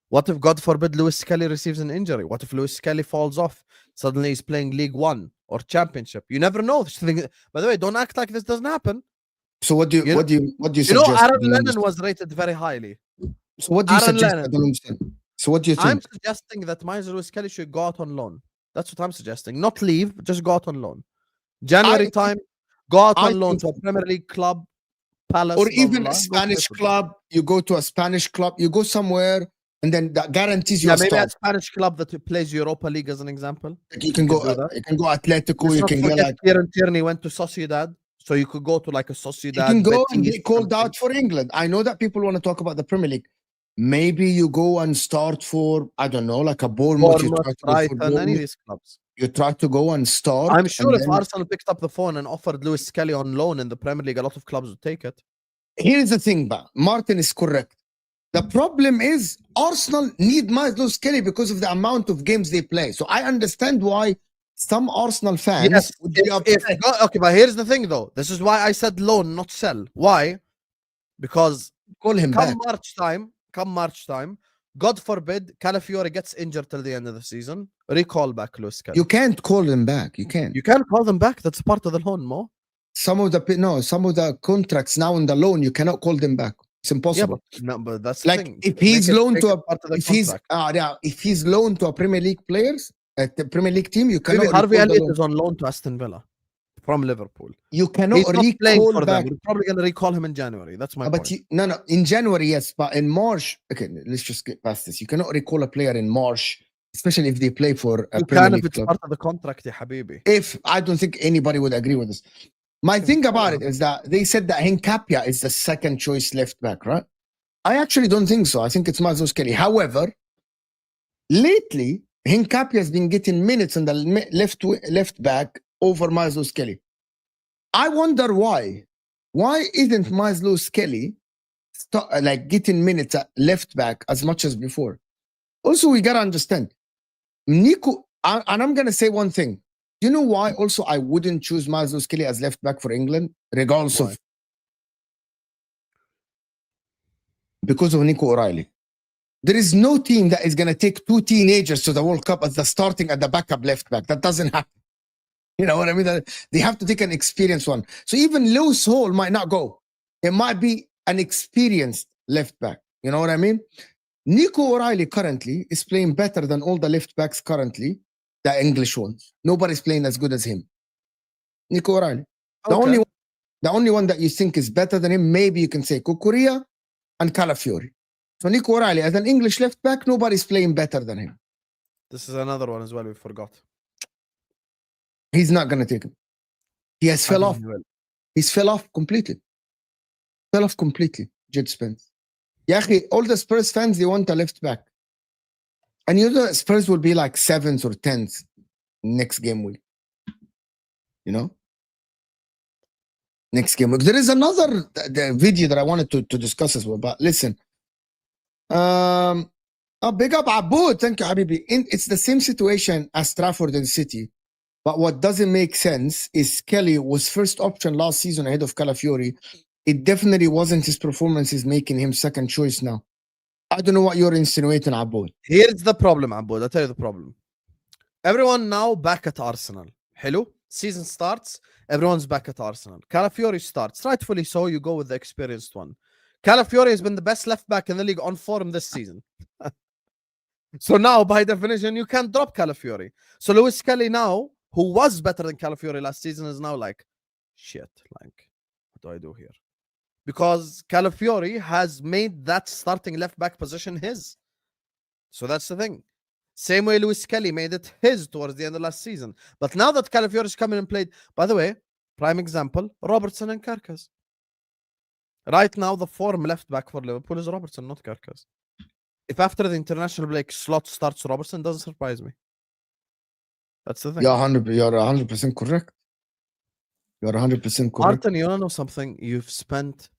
What if, God forbid, Lewis Skelly receives an injury? What if Lewis Skelly falls off? Suddenly he's playing League One or Championship. You never know. By the way, don't act like this doesn't happen. So what do you suggest? You know, Aaron Lennon was rated very highly. So what do you suggest? I don't understand. So what do you think? I'm suggesting that Lewis Skelly should go out on loan. That's what I'm suggesting. Not leave, just go out on loan. January time, go out on loan to a Premier League club, Palace, or even a Spanish club. You go to a Spanish club. You go somewhere, and then that guarantees you a maybe start. a Spanish club that plays Europa League as an example. Like you can go. You can go Atletico. You can go like. Kieran Tierney went to Sociedad, so you could go to like a Sociedad. You can go and get called out for England. I know that people want to talk about the Premier League. Maybe you go and start for, I don't know, like a Bournemouth, Brighton, any of these clubs. You try to go and start. I'm sure if Arsenal picked up the phone and offered Lewis Skelly on loan in the Premier League, a lot of clubs would take it. Here's the thing, but Martin is correct. The problem is Arsenal need Lewis Skelly because of the amount of games they play. So I understand why some Arsenal fans would be upset. Okay, but here's the thing, though. This is why I said loan, not sell. Why? Because call him back. Come March time, God forbid, Calafiori gets injured till the end of the season. Recall back Lewis Skelly. You can't call him back. You can't. You can't call them back. That's part of the loan, Mo. Some of the contracts now in the loan, you cannot call them back. It's impossible. Yeah, but that's like the thing. If he's loaned to if he's loaned to a Premier League players at the Premier League team, you cannot. Harvey Elliott is on loan to Aston Villa from Liverpool. You cannot recall for back. We're probably going to recall him in January. That's my point. No, in January, yes, but in March, okay, let's just get past this. You cannot recall a player in March, especially if they play for a Premier League if it's club. part of the contract, ya habibi. If I don't think anybody would agree with this. My thing about it is that they said that Hincapia is the second choice left back, right? I actually don't think so. I think it's Lewis Skelly. However, lately, Hincapia has been getting minutes in the left back over Lewis Skelly. I wonder why. Why isn't Lewis Skelly like getting minutes at left back as much as before? Also, we gotta understand, Nico, and I'm gonna say one thing. Do you know why? Also, I wouldn't choose Lewis Skelly as left back for England, regardless of because of Nico O'Reilly. There is no team that is gonna take two teenagers to the World Cup as the starting and the backup left back. That doesn't happen. You know what I mean? They have to take an experienced one. So even Lewis Hall might not go. It might be an experienced left back. You know what I mean? Nico O'Reilly currently is playing better than all the left backs currently, the English ones. Nobody's playing as good as him. Nico O'Reilly. The only one that you think is better than him, maybe you can say Kukurea and Calafiori. So Nico O'Reilly, as an English left back, nobody's playing better than him. This is another one as well we forgot. He's not going to take him. He has fell off. He's fell off completely. Fell off completely, Jed Spence. Yahi, all the Spurs fans, they want a left back. And you know Spurs will be like 7th or 10th next game week. You know? Next game week. There is another video that I wanted to discuss as well. But listen. Big up Aboud. Thank you, Habibi. It's the same situation as Trafford and City. But what doesn't make sense is Skelly was first option last season ahead of Calafiori. It definitely wasn't his performances making him second choice now. I don't know what you're insinuating, Aboud. Here's the problem, Aboud. I'll tell you the problem. Everyone now back at Arsenal. Hello? Season starts. Everyone's back at Arsenal. Calafiori starts. Rightfully so, you go with the experienced one. Calafiori has been the best left back in the league on form this season. So now, by definition, you can't drop Calafiori. So Lewis Skelly now, who was better than Calafiori last season, is now like, shit, like, what do I do here? Because Calafiori has made that starting left back position his. So that's the thing. Same way Lewis Skelly made it his towards the end of last season. But now that Calafiori's come in and played, by the way, prime example, Robertson and Karkas. Right now, the form left back for Liverpool is Robertson, not Karkas. If after the international break slot starts Robertson, doesn't surprise me. That's the thing. You're 100% correct. You're 100% correct. Martin, you wanna know something? You've spent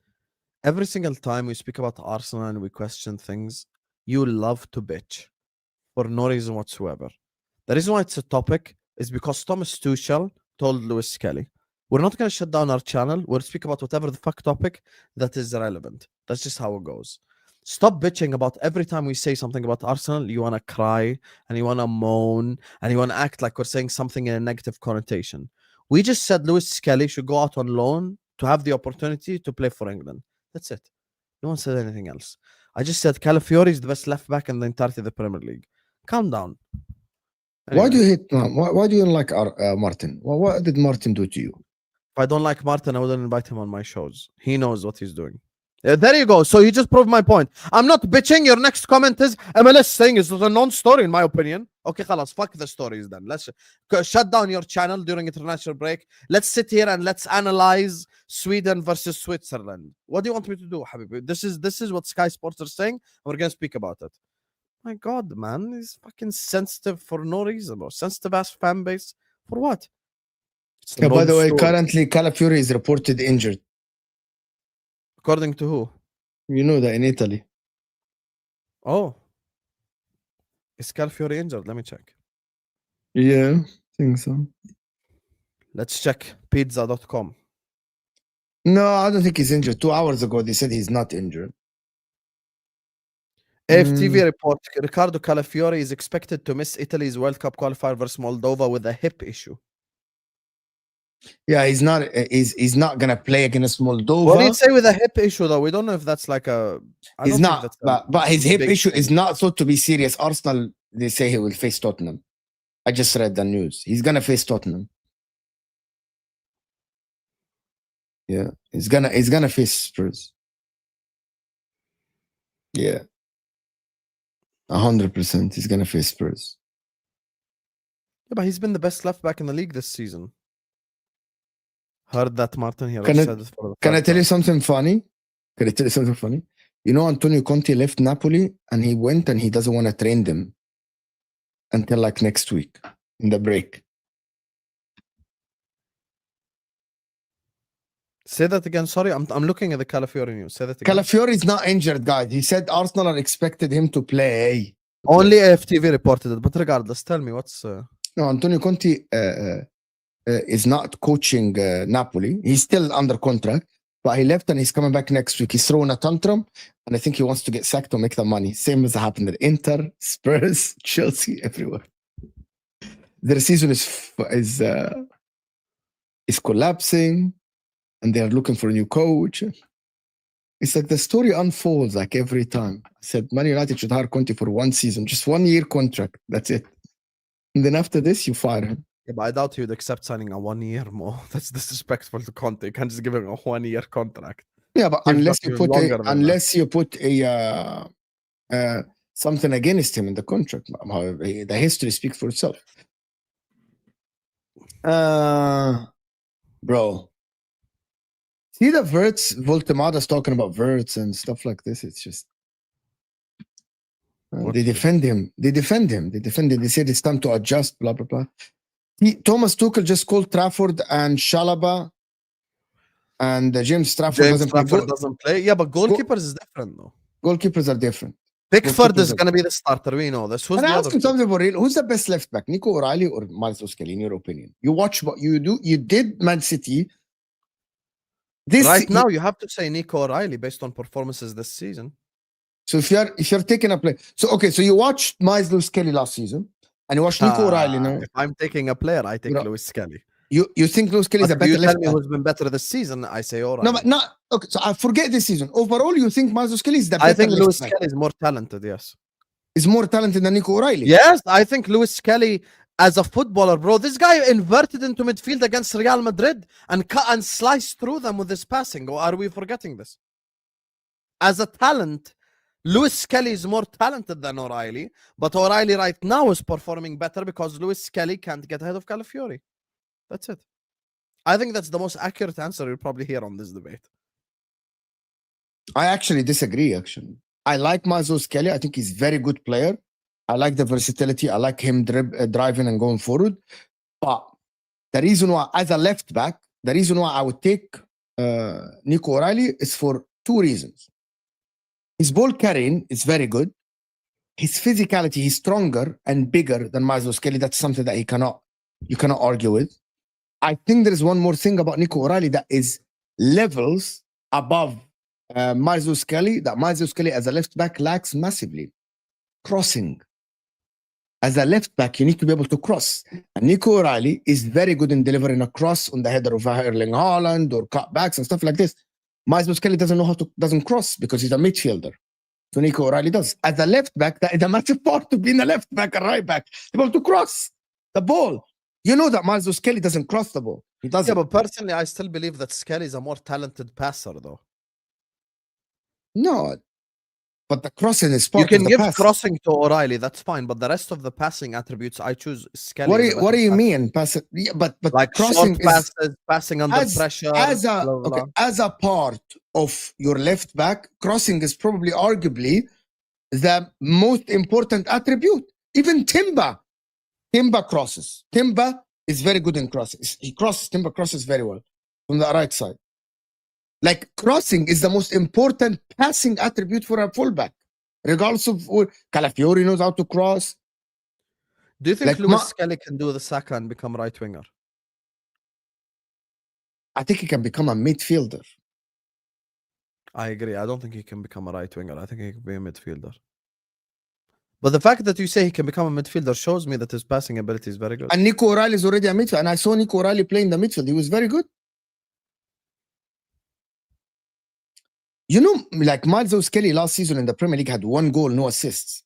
every single time we speak about Arsenal and we question things, you love to bitch for no reason whatsoever. The reason why it's a topic is because Thomas Tuchel told Lewis Skelly, we're not going to shut down our channel. We'll speak about whatever the fuck topic that is relevant. That's just how it goes. Stop bitching about every time we say something about Arsenal, you want to cry and you want to moan and you want to act like we're saying something in a negative connotation. We just said Lewis Skelly should go out on loan to have the opportunity to play for England. That's it. No one said anything else. I just said Calafiori is the best left back in the entirety of the Premier League. Calm down. Anyway. Why do you hate why do you like Martin? What did Martin do to you? If I don't like Martin, I wouldn't invite him on my shows. He knows what he's doing. There you go. So you just proved my point. I'm not bitching. Your next comment is MLS thing is a non-story in my opinion. Okay, khalas, fuck the stories then. Let's shut down your channel during international break. Let's sit here and let's analyze Sweden versus Switzerland. What do you want me to do, Habibi? This is what Sky Sports are saying. We're gonna speak about it. My God, man, he's fucking sensitive for no reason, bro. Sensitive ass fan base for what? Yeah, by the way, currently Calafiori is reported injured. According to who? You know that in Italy. Oh. Is Calafiori injured? Let me check. Yeah, I think so. Let's check pizza.com. No, I don't think he's injured. 2 hours ago, they said he's not injured. AFTV report, Riccardo Calafiori is expected to miss Italy's World Cup qualifier versus Moldova with a hip issue. Yeah, he's not gonna play against Moldova. What do you say with a hip issue though? We don't know if that's like a. He's not, but his hip issue is not thought to be serious. Arsenal, they say he will face Tottenham. I just read the news. He's gonna face Tottenham. Yeah, he's gonna face Spurs. Yeah, 100%. He's gonna face Spurs. Yeah, but he's been the best left back in the league this season. Heard that, Martin here. Can I tell you something funny? Can I tell you something funny? You know, Antonio Conte left Napoli and he went and he doesn't want to train them until like next week in the break. Say that again. Sorry, I'm looking at the Calafiori news. Say that again. Calafiori is not injured, guys. He said Arsenal are expected him to play. Only AFTV reported it, but regardless, tell me what's. No, Antonio Conte is not coaching Napoli. He's still under contract, but he left and he's coming back next week. He's throwing a tantrum, and I think he wants to get sacked to make the money. Same as happened at Inter, Spurs, Chelsea, everywhere. Their season is collapsing, and they are looking for a new coach. It's like the story unfolds like every time. I said Man United should hire Conte for 1 season, just 1 year contract. That's it. And then after this, you fire him. Yeah, but I doubt he would accept signing a 1 year more. That's disrespectful to Conte. You can't just give him a 1 year contract. Yeah, but unless you put a something against him in the contract, the history speaks for itself. Bro, see the Verts, Voltemada's talking about Verts and stuff like this. It's just they defend him. They said it's time to adjust. Blah blah blah. Thomas Tuchel just called Trafford and Chalobah, and James Trafford doesn't play. Yeah, but goalkeepers is different though. Goalkeepers are different. Pickford is going to be the starter. We know this. Who's the best left back? Nico O'Reilly or Miles Skelly, in your opinion? You watch what you do. You did Man City. Now, you have to say Nico O'Reilly based on performances this season. So if you're taking a play, so you watched Miles Skelly last season. And you watch Nico O'Reilly now. If I'm taking a player, I take Lewis Skelly. You think Lewis Skelly is a better left back? You tell me who's been better this season, I say O'Reilly. No, but not okay. So I forget this season. Overall, you think Miles Skelly is the better? I think Lewis Skelly is more talented. Yes, is more talented than Nico O'Reilly. Yes, I think Lewis Skelly as a footballer, bro. This guy inverted into midfield against Real Madrid and cut and sliced through them with his passing. Or are we forgetting this? As a talent, Lewis Skelly is more talented than O'Reilly, but O'Reilly right now is performing better because Lewis Skelly can't get ahead of Calafiori. That's it. I think that's the most accurate answer you'll probably hear on this debate. I actually disagree, actually. I like Mazo Skelly. I think he's a very good player. I like the versatility. I like him driving and going forward. But the reason why, as a left back, the reason why I would take Nico O'Reilly is for two reasons. His ball carrying is very good. His physicality, he's stronger and bigger than Mazo Skelly. That's something that you cannot argue with. I think there is one more thing about Nico O'Reilly that is levels above Mazo Skelly, that Mazo Skelly as a left back lacks massively. Crossing. As a left back, you need to be able to cross. And Nico O'Reilly is very good in delivering a cross on the header of Erling Haaland or cutbacks and stuff like this. Mazo Skelly doesn't cross because he's a midfielder. So Nico O'Reilly does. As a left back, that is a massive part to being a left back and right back. To be able to cross the ball. You know that Mazo Skelly doesn't cross the ball. He doesn't. Yeah, but personally, I still believe that Skelly is a more talented passer, though. No, but the crossing is part you can of the give pass. crossing to O'Reilly, that's fine, but the rest of the passing attributes, I choose Skelly. What do you mean? Passing? Yeah, but like crossing short passes, passing under pressure. As blah, blah, blah. as a part of your left back, crossing is probably arguably the most important attribute. Even Timber crosses. Timber is very good in crosses. Timber crosses very well from the right side. Like, crossing is the most important passing attribute for a fullback, regardless of Calafiori knows how to cross. Do you think Like, Lewis Skelly can do the Saka and become right winger? I think he can become a midfielder. I agree. I don't think he can become a right winger. I think he can be a midfielder. But the fact that you say he can become a midfielder shows me that his passing ability is very good. And Nico O'Reilly is already a midfielder. And I saw Nico O'Reilly play in the midfield. He was very good. You know, like Mazo Skelly last season in the Premier League had 1 goal, no assists.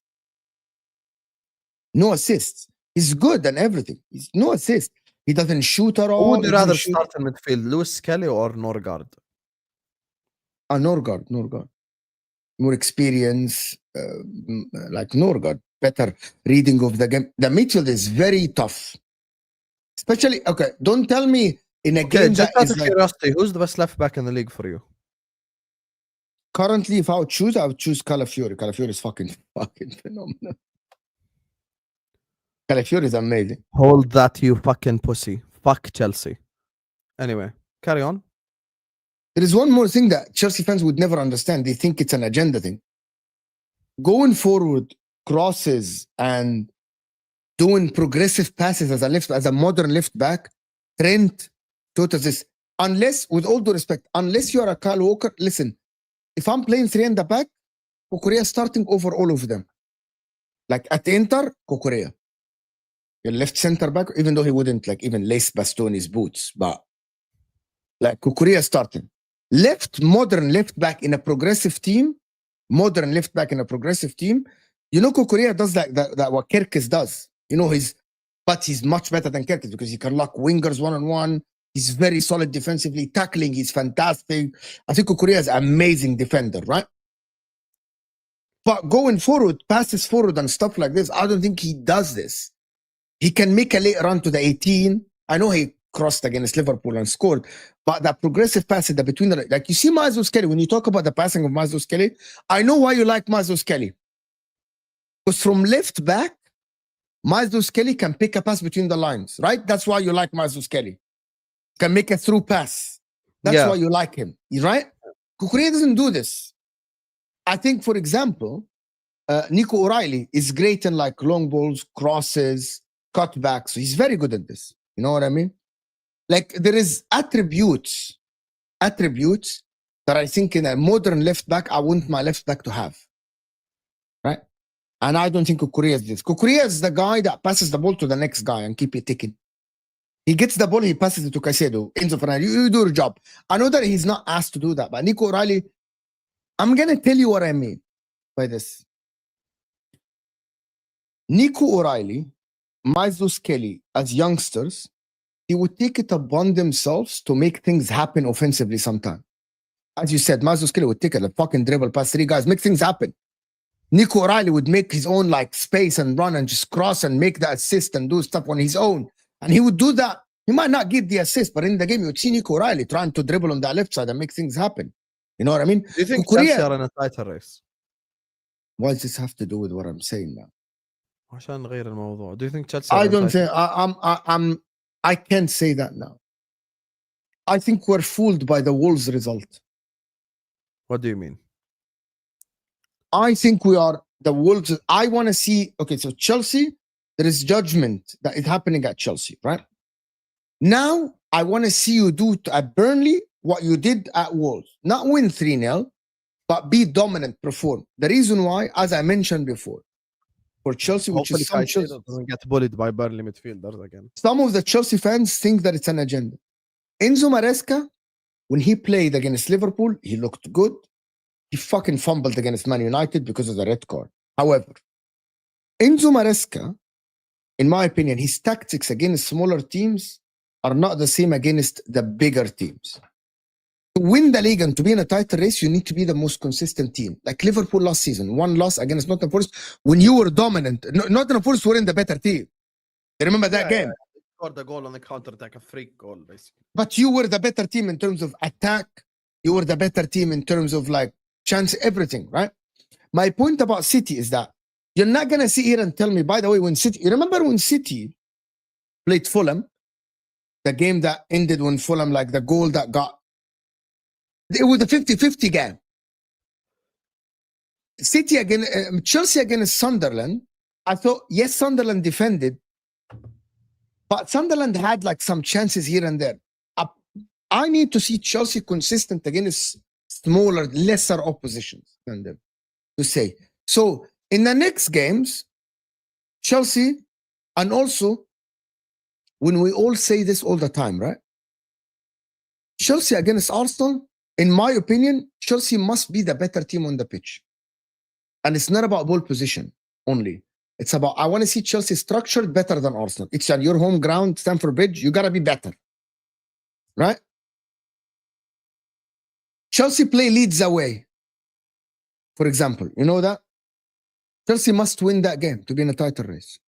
No assists. He's good and everything. He's no assists. He doesn't shoot at all. Who would you rather start in midfield, Lewis Skelly or Norgard? Norgard. More experience, like Norgard. Better reading of the game. The midfield is very tough. Especially, don't tell me in a game just that out is of curiosity, who's the best left back in the league for you? Currently, if I would choose Calafiori. Calafiori is fucking phenomenal. Calafiori is amazing. Hold that, you fucking pussy. Fuck Chelsea. Anyway, carry on. There is one more thing that Chelsea fans would never understand. They think it's an agenda thing. Going forward, crosses and doing progressive passes as a modern left back, Trent, taught us this. Unless, with all due respect, unless you are a Kyle Walker, listen, if I'm playing 3 in the back, Kukurea starting over all of them. Like at Inter, Kukurea. Your left center back, even though he wouldn't like even lace Bastoni's boots, but like Kukurea starting. Modern left back in a progressive team, you know Kukurea does that what Kerkez does. You know, he's much better than Kerkez because he can lock wingers one-on-one. He's very solid defensively. Tackling, he's fantastic. I think Kukurea is an amazing defender, right? But going forward, passes forward and stuff like this, I don't think he does this. He can make a late run to the 18. I know he crossed against Liverpool and scored, but that progressive pass in the between the, like you see Mazo Skelly, when you talk about the passing of Mazo Skelly, I know why you like Mazo Skelly. Because from left back, Mazo Skelly can pick a pass between the lines, right? That's why you like Mazo Skelly. Can make a through pass. That's why you like him, right? Kukurea doesn't do this. I think, for example, Nico O'Reilly is great in like long balls, crosses, cutbacks. So he's very good at this. You know what I mean? Like there is attributes that I think in a modern left back, I want my left back to have. Right? And I don't think Kukurea is this. Kukurea is the guy that passes the ball to the next guy and keep it ticking. He gets the ball, he passes it to Caicedo. Enzo Fernandes, you do your job. I know that he's not asked to do that, but Nico O'Reilly, I'm going to tell you what I mean by this. Nico O'Reilly, Mazo Skelly, as youngsters, he would take it upon themselves to make things happen offensively sometime. As you said, Mazo Skelly would take it, a fucking dribble past 3 guys, make things happen. Nico O'Reilly would make his own like space and run and just cross and make the assist and do stuff on his own. And he would do that. He might not get the assist, but in the game, you would see Nico O'Reilly trying to dribble on the left side and make things happen. You know what I mean? Do you think Chelsea are in a title race? Why does this have to do with what I'm saying now? عشان نغير الموضوع. Do you think Chelsea? I don't think I can't say that now. I think we're fooled by the Wolves result. What do you mean? I think we are the Wolves. I want to see. Okay, so Chelsea, there is judgment that is happening at Chelsea, right? Now I want to see you do at Burnley what you did at Wolves. Not win 3-0, but be dominant, perform. The reason why, as I mentioned before, for Chelsea, which is some Chelsea doesn't get bullied by Burnley midfielders again. Some of the Chelsea fans think that it's an agenda. Enzo Maresca, when he played against Liverpool, he looked good. He fucking fumbled against Man United because of the red card. However, Enzo Maresca, in my opinion, his tactics against smaller teams are not the same against the bigger teams. To win the league and to be in a title race, you need to be the most consistent team. Like Liverpool last season, one loss against Nottingham Forest when you were dominant. Nottingham Forest were in the better team. You remember that game? Yeah. Scored the goal on the counter attack, a freak goal, basically. But you were the better team in terms of attack. You were the better team in terms of like chance, everything, right? My point about City is that you're not gonna sit here and tell me, by the way, when City, you remember when City played Fulham, the game that ended when Fulham, like the goal that got, it was a 50-50 game. City against Chelsea against Sunderland. I thought, yes, Sunderland defended, but Sunderland had like some chances here and there. I need to see Chelsea consistent against smaller, lesser oppositions than them to say. So in the next games, Chelsea, and also when we all say this all the time, right? Chelsea against Arsenal, in my opinion, Chelsea must be the better team on the pitch. And it's not about ball position only. It's about, I want to see Chelsea structured better than Arsenal. It's on your home ground, Stamford Bridge. You got to be better. Right? Chelsea play Leeds away, for example. You know that? Chelsea must win that game to be in a title race.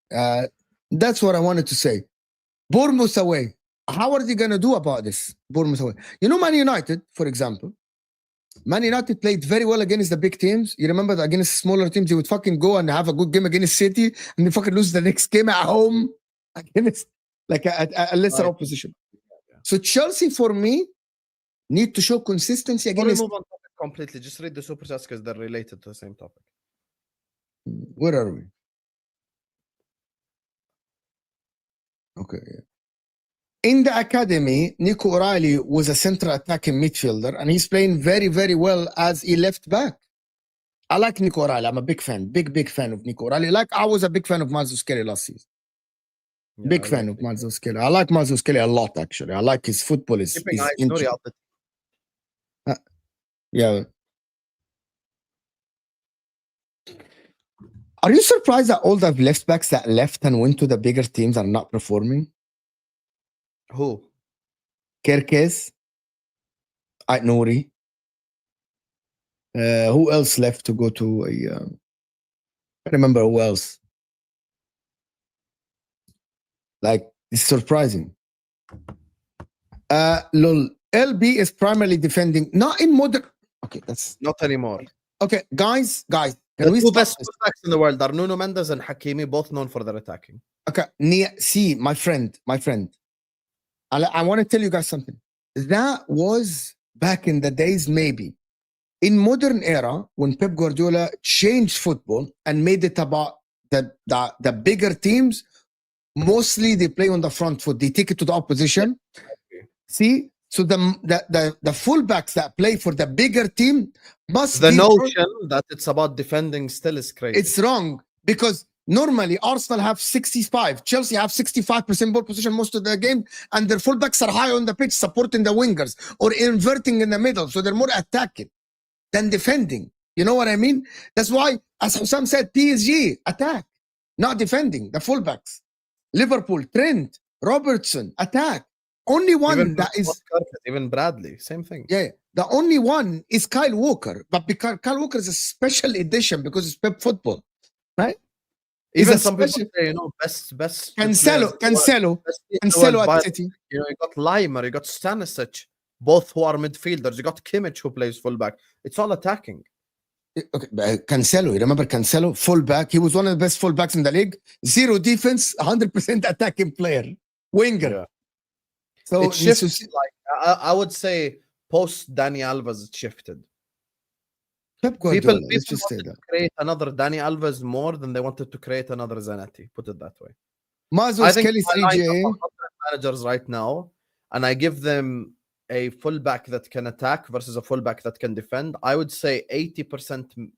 That's what I wanted to say. Bournemouth away. How are they going to do about this? Bournemouth away. You know, Man United, for example. Man United played very well against the big teams. You remember that against smaller teams, they would fucking go and have a good game against City and they fucking lose the next game at home against like a lesser opposition. So Chelsea, for me, need to show consistency against... move on topic completely. Just read the super chats because they're related to the same topic. Where are we? Okay. In the academy, Nico O'Reilly was a central attacking midfielder, and he's playing very, very well as a left back. I like Nico O'Reilly. I'm a big fan, big fan of Nico O'Reilly. Like I was a big fan of Skelly last season. Yeah, big fan of Skelly. I like Skelly a lot, actually. I like his football. Yeah. Are you surprised that all the left backs that left and went to the bigger teams are not performing? Who? Kerkez, Ait Nouri. Who else left to go to a... I can't remember who else. Like, it's surprising. Lol. LB is primarily defending, not in modern... Okay, that's... Not anymore. Okay, guys. The two best backs in the world are Nuno Mendes and Hakimi, both known for their attacking. Okay, see, my friend. I want to tell you guys something. That was back in the days, maybe. In modern era, when Pep Guardiola changed football and made it about the bigger teams, mostly they play on the front foot. They take it to the opposition. Okay. See? So the fullbacks that play for the bigger team must the notion that it's about defending still is crazy. It's wrong because normally Arsenal have 65, Chelsea have 65% ball position most of the game, and their fullbacks are high on the pitch supporting the wingers or inverting in the middle, so they're more attacking than defending. You know what I mean? That's why, as Husam said, PSG attack, not defending. The fullbacks, Liverpool, Trent, Robertson attack. Only one even that is even Bradley, same thing. Yeah, the only one is Kyle Walker, but because Kyle Walker is a special edition because it's Pep football, right? Even some people say, you know, best Cancelo at City. You know, you got Limer, you got Stanisic. both who are midfielders. You got Kimmich who plays fullback. It's all attacking. Okay, Cancelo, you remember Cancelo, fullback? He was one of the best fullbacks in the league. 0 defense, 100% attacking player, winger. Yeah. So it shifted. Like I would say, post Dani Alves, it shifted. People let's just say wanted that. to create another Dani Alves more than they wanted to create another Zanetti. Put it that way. Mazo, I think Skelly, I line 3GA. up 100 managers right now, and I give them a fullback that can attack versus a fullback that can defend. I would say 80%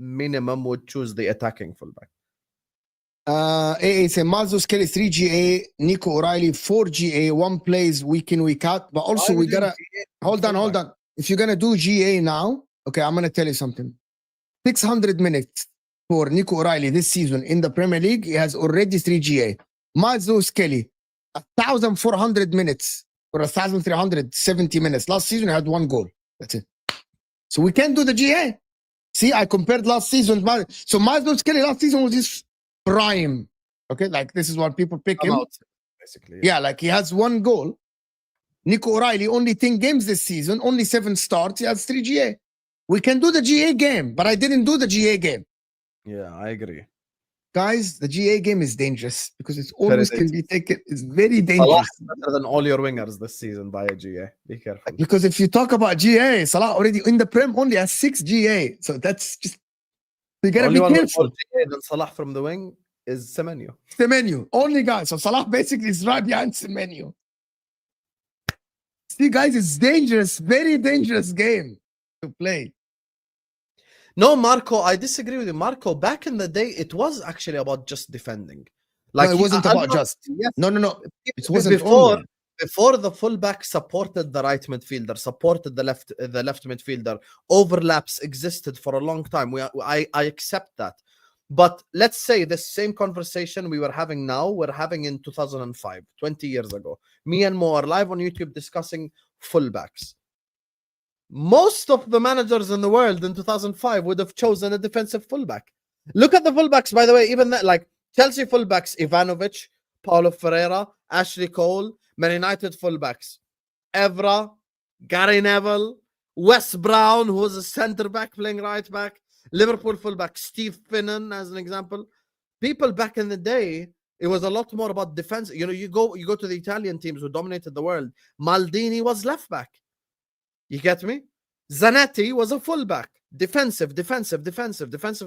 minimum would choose the attacking fullback. It's a Mazo, Skelly, 3GA, Nico O'Reilly, 4GA, one plays week in, week out. But also we gotta hold on. If you're gonna do GA now, okay, I'm gonna tell you something. 600 minutes for Nico O'Reilly this season in the Premier League. He has already 3GA. Mazo, Skelly, 1,400 minutes or 1,370 minutes. Last season, he had 1 goal. That's it. So we can't do the GA. See, I compared last season. So Mazo, Skelly last season was his prime. Okay, like this is what people pick him. Out, basically. Yeah, like he has 1 goal. Nico O'Reilly, only 10 games this season, only 7 starts. He has 3 GA. We can do the GA game, but I didn't do the GA game. Yeah, I agree. Guys, the GA game is dangerous because it's always can be taken. It's very dangerous. Salah better than all your wingers this season by a GA. Be careful. Because if you talk about GA, Salah already in the Prem only has 6 GA. So that's just, you gotta only be careful. GA than Salah from the wing is Semenyo. Semenyo, only guy. So Salah basically is right behind Semenyo. See, guys, it's dangerous, very dangerous game to play. No, Marco, I disagree with you. Marco, back in the day, it was actually about just defending. Like, no, it wasn't about just. Yes. No. It wasn't before the fullback supported the right midfielder, supported the left midfielder. Overlaps existed for a long time. I accept that. But let's say the same conversation we were having now, we're having in 2005, 20 years ago. Me and Mo are live on YouTube discussing fullbacks. Most of the managers in the world in 2005 would have chosen a defensive fullback. Look at the fullbacks, by the way, even that, like Chelsea fullbacks, Ivanovic, Paulo Ferreira, Ashley Cole, Man United fullbacks, Evra, Gary Neville, Wes Brown, who was a centre back playing right back, Liverpool fullback, Steve Finnan, as an example. People back in the day, it was a lot more about defense. You know, you go to the Italian teams who dominated the world. Maldini was left back. You get me? Zanetti was a fullback, defensive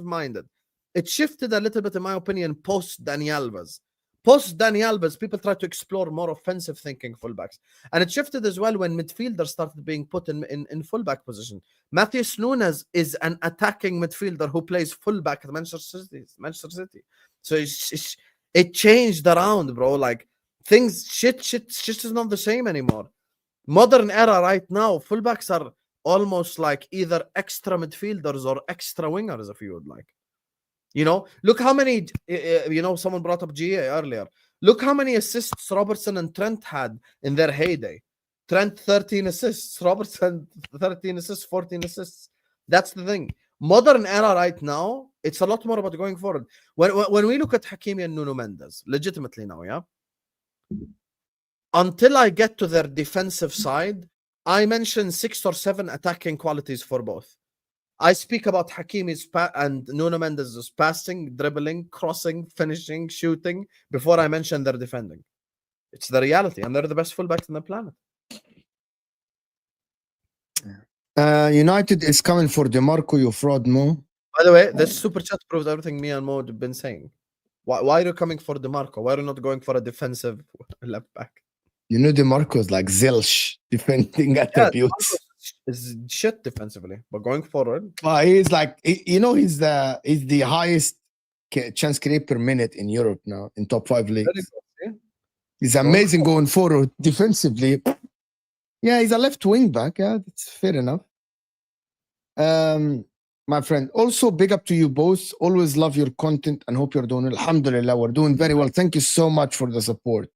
minded. It shifted a little bit, in my opinion, post Dani Alves. Post Dani Alves, people tried to explore more offensive thinking fullbacks. And it shifted as well when midfielders started being put in fullback position. Matheus Nunes is an attacking midfielder who plays fullback at Manchester City. So it changed around, bro. Like things, shit is not the same anymore. Modern era right now, fullbacks are almost like either extra midfielders or extra wingers, if you would like. You know, look how many, someone brought up GA earlier. Look how many assists Robertson and Trent had in their heyday. Trent, 13 assists. Robertson, 13 assists, 14 assists. That's the thing. Modern era right now, it's a lot more about going forward. When we look at Hakimi and Nuno Mendes, legitimately now, yeah? Until I get to their defensive side, I mention 6 or 7 attacking qualities for both. I speak about Hakimi's and Nuno Mendes' passing, dribbling, crossing, finishing, shooting before I mention their defending. It's the reality, and they're the best fullbacks on the planet. United is coming for DeMarco, you fraud, Mo. By the way, this super chat proves everything me and Mo have been saying. Why are you coming for DeMarco? Why are you not going for a defensive left back? You know, DeMarco is like zilch defending attributes. Is shit defensively, but going forward, he's like, he's the highest chance create per minute in Europe now in top 5 leagues. He's amazing going forward defensively. Yeah, he's a left wing back. Yeah, that's fair enough. My friend, also big up to you both. Always love your content and hope you're doing well. Alhamdulillah, we're doing very well. Thank you so much for the support.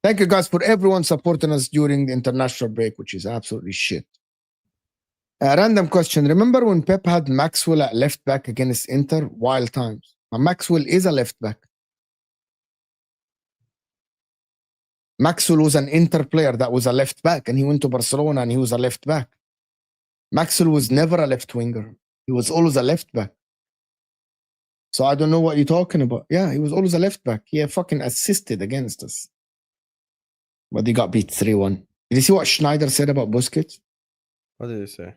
Thank you guys for everyone supporting us during the international break, which is absolutely shit. Random question. Remember when Pep had Maxwell at left back against Inter? Wild times. Maxwell is a left back. Maxwell was an Inter player that was a left back, and he went to Barcelona and he was a left back. Maxwell was never a left winger. He was always a left back. So I don't know what you're talking about. Yeah, he was always a left back. He fucking assisted against us. But they got beat 3-1. Did you see what Schneider said about Busquets? What did he say?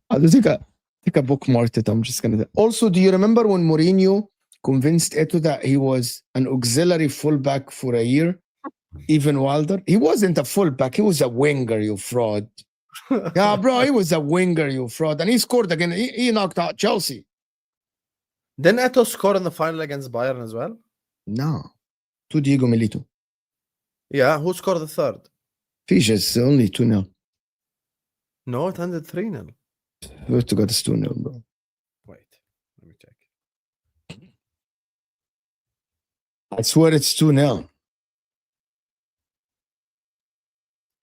I'll take a bookmark it. I'm just gonna. Also, do you remember when Mourinho convinced Eto'o that he was an auxiliary fullback for a year? Even Wilder, he wasn't a fullback. He was a winger. You fraud. Yeah, bro, he was a winger. You fraud, and he scored again. He knocked out Chelsea. Didn't Eto'o score in the final against Bayern as well? No, to Diego Milito. Yeah, who scored the third? Fischer's only 2-0. No, it ended 3-0. Where to got 2-0, bro? Wait, let me check. I swear it's 2-0.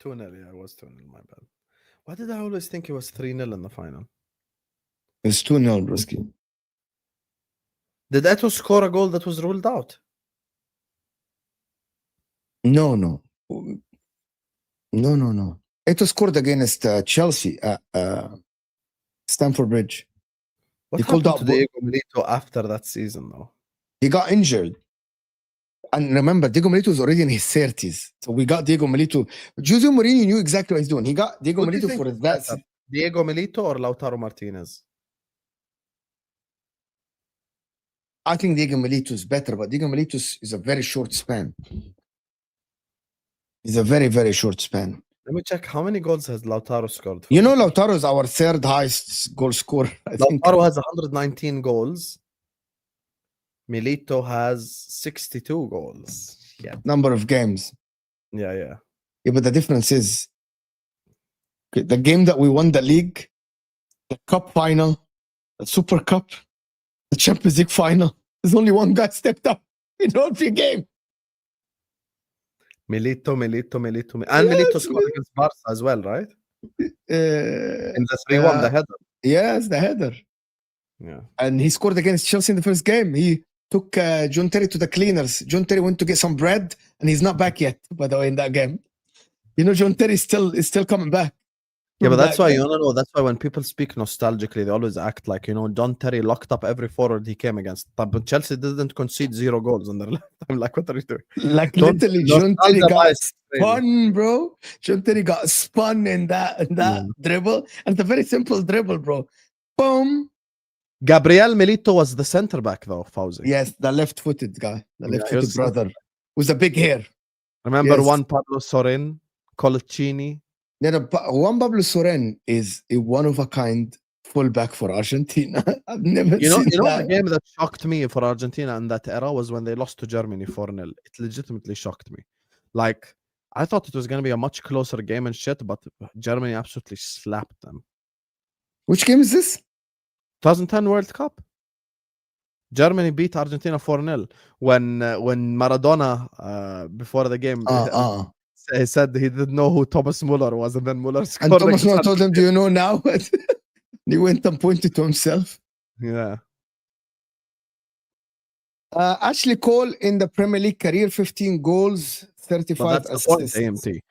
2-0, yeah, it was 2-0, my bad. Why did I always think it was 3-0 in the final? It's 2-0, Brisky. Did Eto'o score a goal that was ruled out? No. Eto'o scored against Chelsea at Stamford Bridge. What happened to Diego Milito after that season, though? He got injured. And remember, Diego Milito was already in his 30s. So we got Diego Milito. Jose Mourinho knew exactly what he's doing. He got Diego Milito for that. Diego Milito or Lautaro Martinez? I think Diego Milito is better, but Diego Milito is a very short span. He's a very, very short span. Let me check. How many goals has Lautaro scored? You know, Lautaro is our third highest goal scorer. Lautaro has 119 goals. Milito has 62 goals. Yeah. Number of games. Yeah. Yeah, but the difference is the game that we won the league, the cup final, the Super Cup, the Champions League final. There's only one guy stepped up in every game. Milito. And Milito scored against Barca as well, right? In the 3-1, the header. Yes, the header. Yeah. And he scored against Chelsea in the first game. He took John Terry to the cleaners. John Terry went to get some bread, and he's not back yet, by the way, in that game. You know, John Terry is still coming back. Yeah, but that's why, that's why when people speak nostalgically, they always act like, John Terry locked up every forward he came against. But Chelsea didn't concede 0 goals in their lifetime. Like, what are you doing? Like, literally, John Terry got spun, bro. John Terry got spun in that dribble. And it's a very simple dribble, bro. Boom. Gabriel Milito was the center back, though, Fauzi. Yes, the left-footed guy. The left-footed brother. With the big hair. Remember Juan Pablo Sorin, Colaccini? Juan Pablo Sorin is a one-of-a-kind fullback for Argentina. I've never seen that. The game that shocked me for Argentina in that era was when they lost to Germany 4-0. It legitimately shocked me. Like, I thought it was going to be a much closer game and shit, but Germany absolutely slapped them. Which game is this? 2010 World Cup. Germany beat Argentina 4-0 when Maradona, before the game, he said he didn't know who Thomas Muller was, and then Muller scored. And Thomas Muller told him, "Do you know now?" He went and pointed to himself. Yeah. Ashley Cole in the Premier League career, 15 goals, 35 assists. Point, AMT.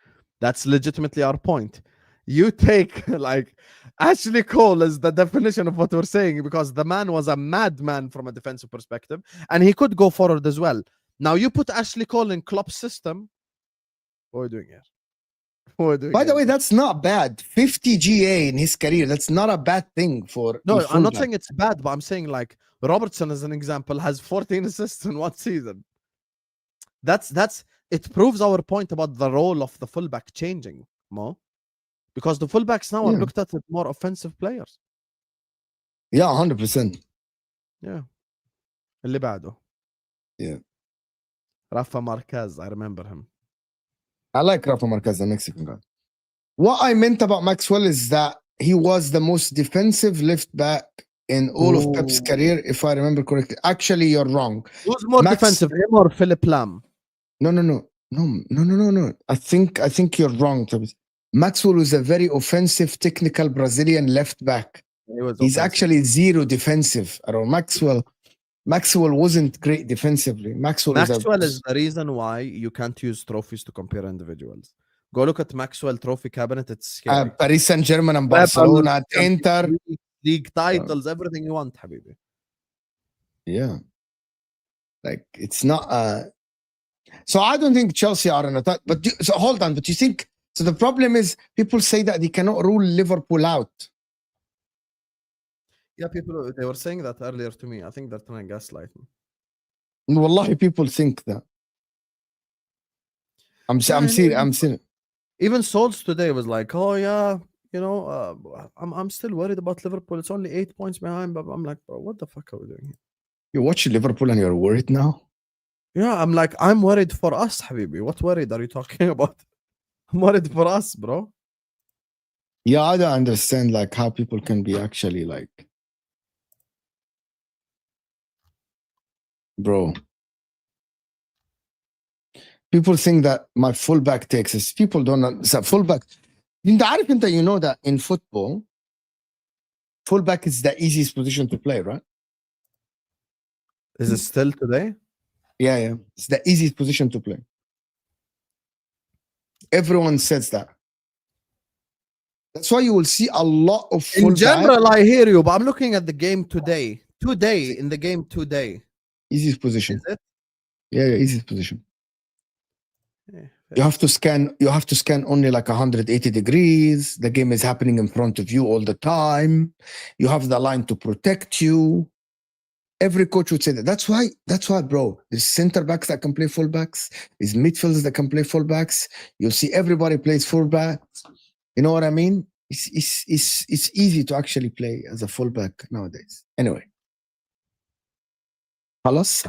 That's legitimately our point. You take like Ashley Cole is the definition of what we're saying, because the man was a madman from a defensive perspective, and he could go forward as well. Now you put Ashley Cole in Klopp's system. What are we doing here? By the way, that's not bad. 50 GA in his career. That's not a bad thing for. No, I'm not saying it's bad, but I'm saying like Robertson, as an example, has 14 assists in one season. That's it proves our point about the role of the fullback changing, Mo. Because the fullbacks now are looked at as more offensive players. Yeah, 100%. Yeah. اللي بعده. Yeah. Rafa Marquez, I remember him. I like Rafa Marquez, the Mexican guy. What I meant about Maxwell is that he was the most defensive left back in all of Pep's career, if I remember correctly. Actually, you're wrong. Who's more defensive, him or Philip Lam? No. I think you're wrong, Thomas. Maxwell was a very offensive, technical Brazilian left back. He's actually zero defensive at all. Maxwell Maxwell wasn't great defensively. Maxwell is the reason why you can't use trophies to compare individuals. Go look at Maxwell trophy cabinet. It's scary. Paris Saint-Germain and Barcelona, Inter. League titles, everything you want, Habibi. Yeah. Like, it's not... So I don't think Chelsea are an attack. But so hold on. But you think... So the problem is people say that they cannot rule Liverpool out. Yeah, people, they were saying that earlier to me. I think they're trying to gaslight me. Wallahi, people think that. I'm seeing. Even Souls today was like, oh yeah, you know, I'm still worried about Liverpool. It's only 8 points behind, but I'm like, bro, what the fuck are we doing here? You watch Liverpool and you're worried now? Yeah, I'm like, I'm worried for us, Habibi. What worried are you talking about? I'm worried for us, bro. Yeah, I don't understand like how people can be actually like, bro. People think that my fullback takes us. People don't understand. Fullback. You know that in football, fullback is the easiest position to play, right? Is it still today? Yeah. It's the easiest position to play. Everyone says that. That's why you will see a lot of fullback. In general, I hear you, but I'm looking at the game today. In the game today. Easiest position. Is it? Yeah, easiest position. Yeah, you have to scan only like 180 degrees. The game is happening in front of you all the time. You have the line to protect you. Every coach would say that. That's why, bro, there's center backs that can play fullbacks. There's midfielders that can play fullbacks. You'll see everybody plays fullbacks. You know what I mean? It's easy to actually play as a fullback nowadays. Anyway. خلاص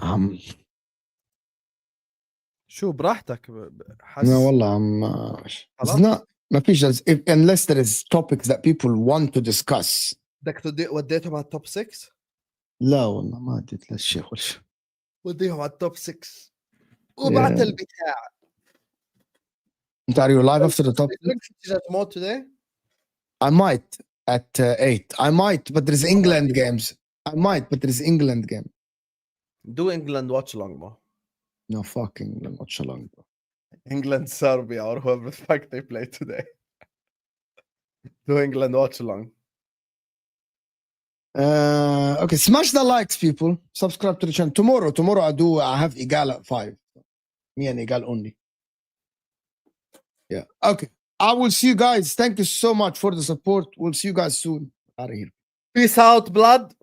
شو براحتك no والله it's not ما فيش unless there is topics that people want to discuss. بدك وديتهم على التوب 6؟ لا والله ما اديت للشيخ ولا شيء. وديهم على التوب 6 وبعت البتاع. انت are you live after the top? Mode today? I might at 8. I might, but there's England games. I might, but there's England game. Do England watch along, bro. No, fuck England watch along, bro. England, Serbia, or whoever the fuck they play today. Do England watch along. Okay, smash the likes, people. Subscribe to the channel. Tomorrow I have Igal at 5. Me and Igal only. Yeah. Okay. I will see you guys. Thank you so much for the support. We'll see you guys soon. Out of here. Peace out, blood.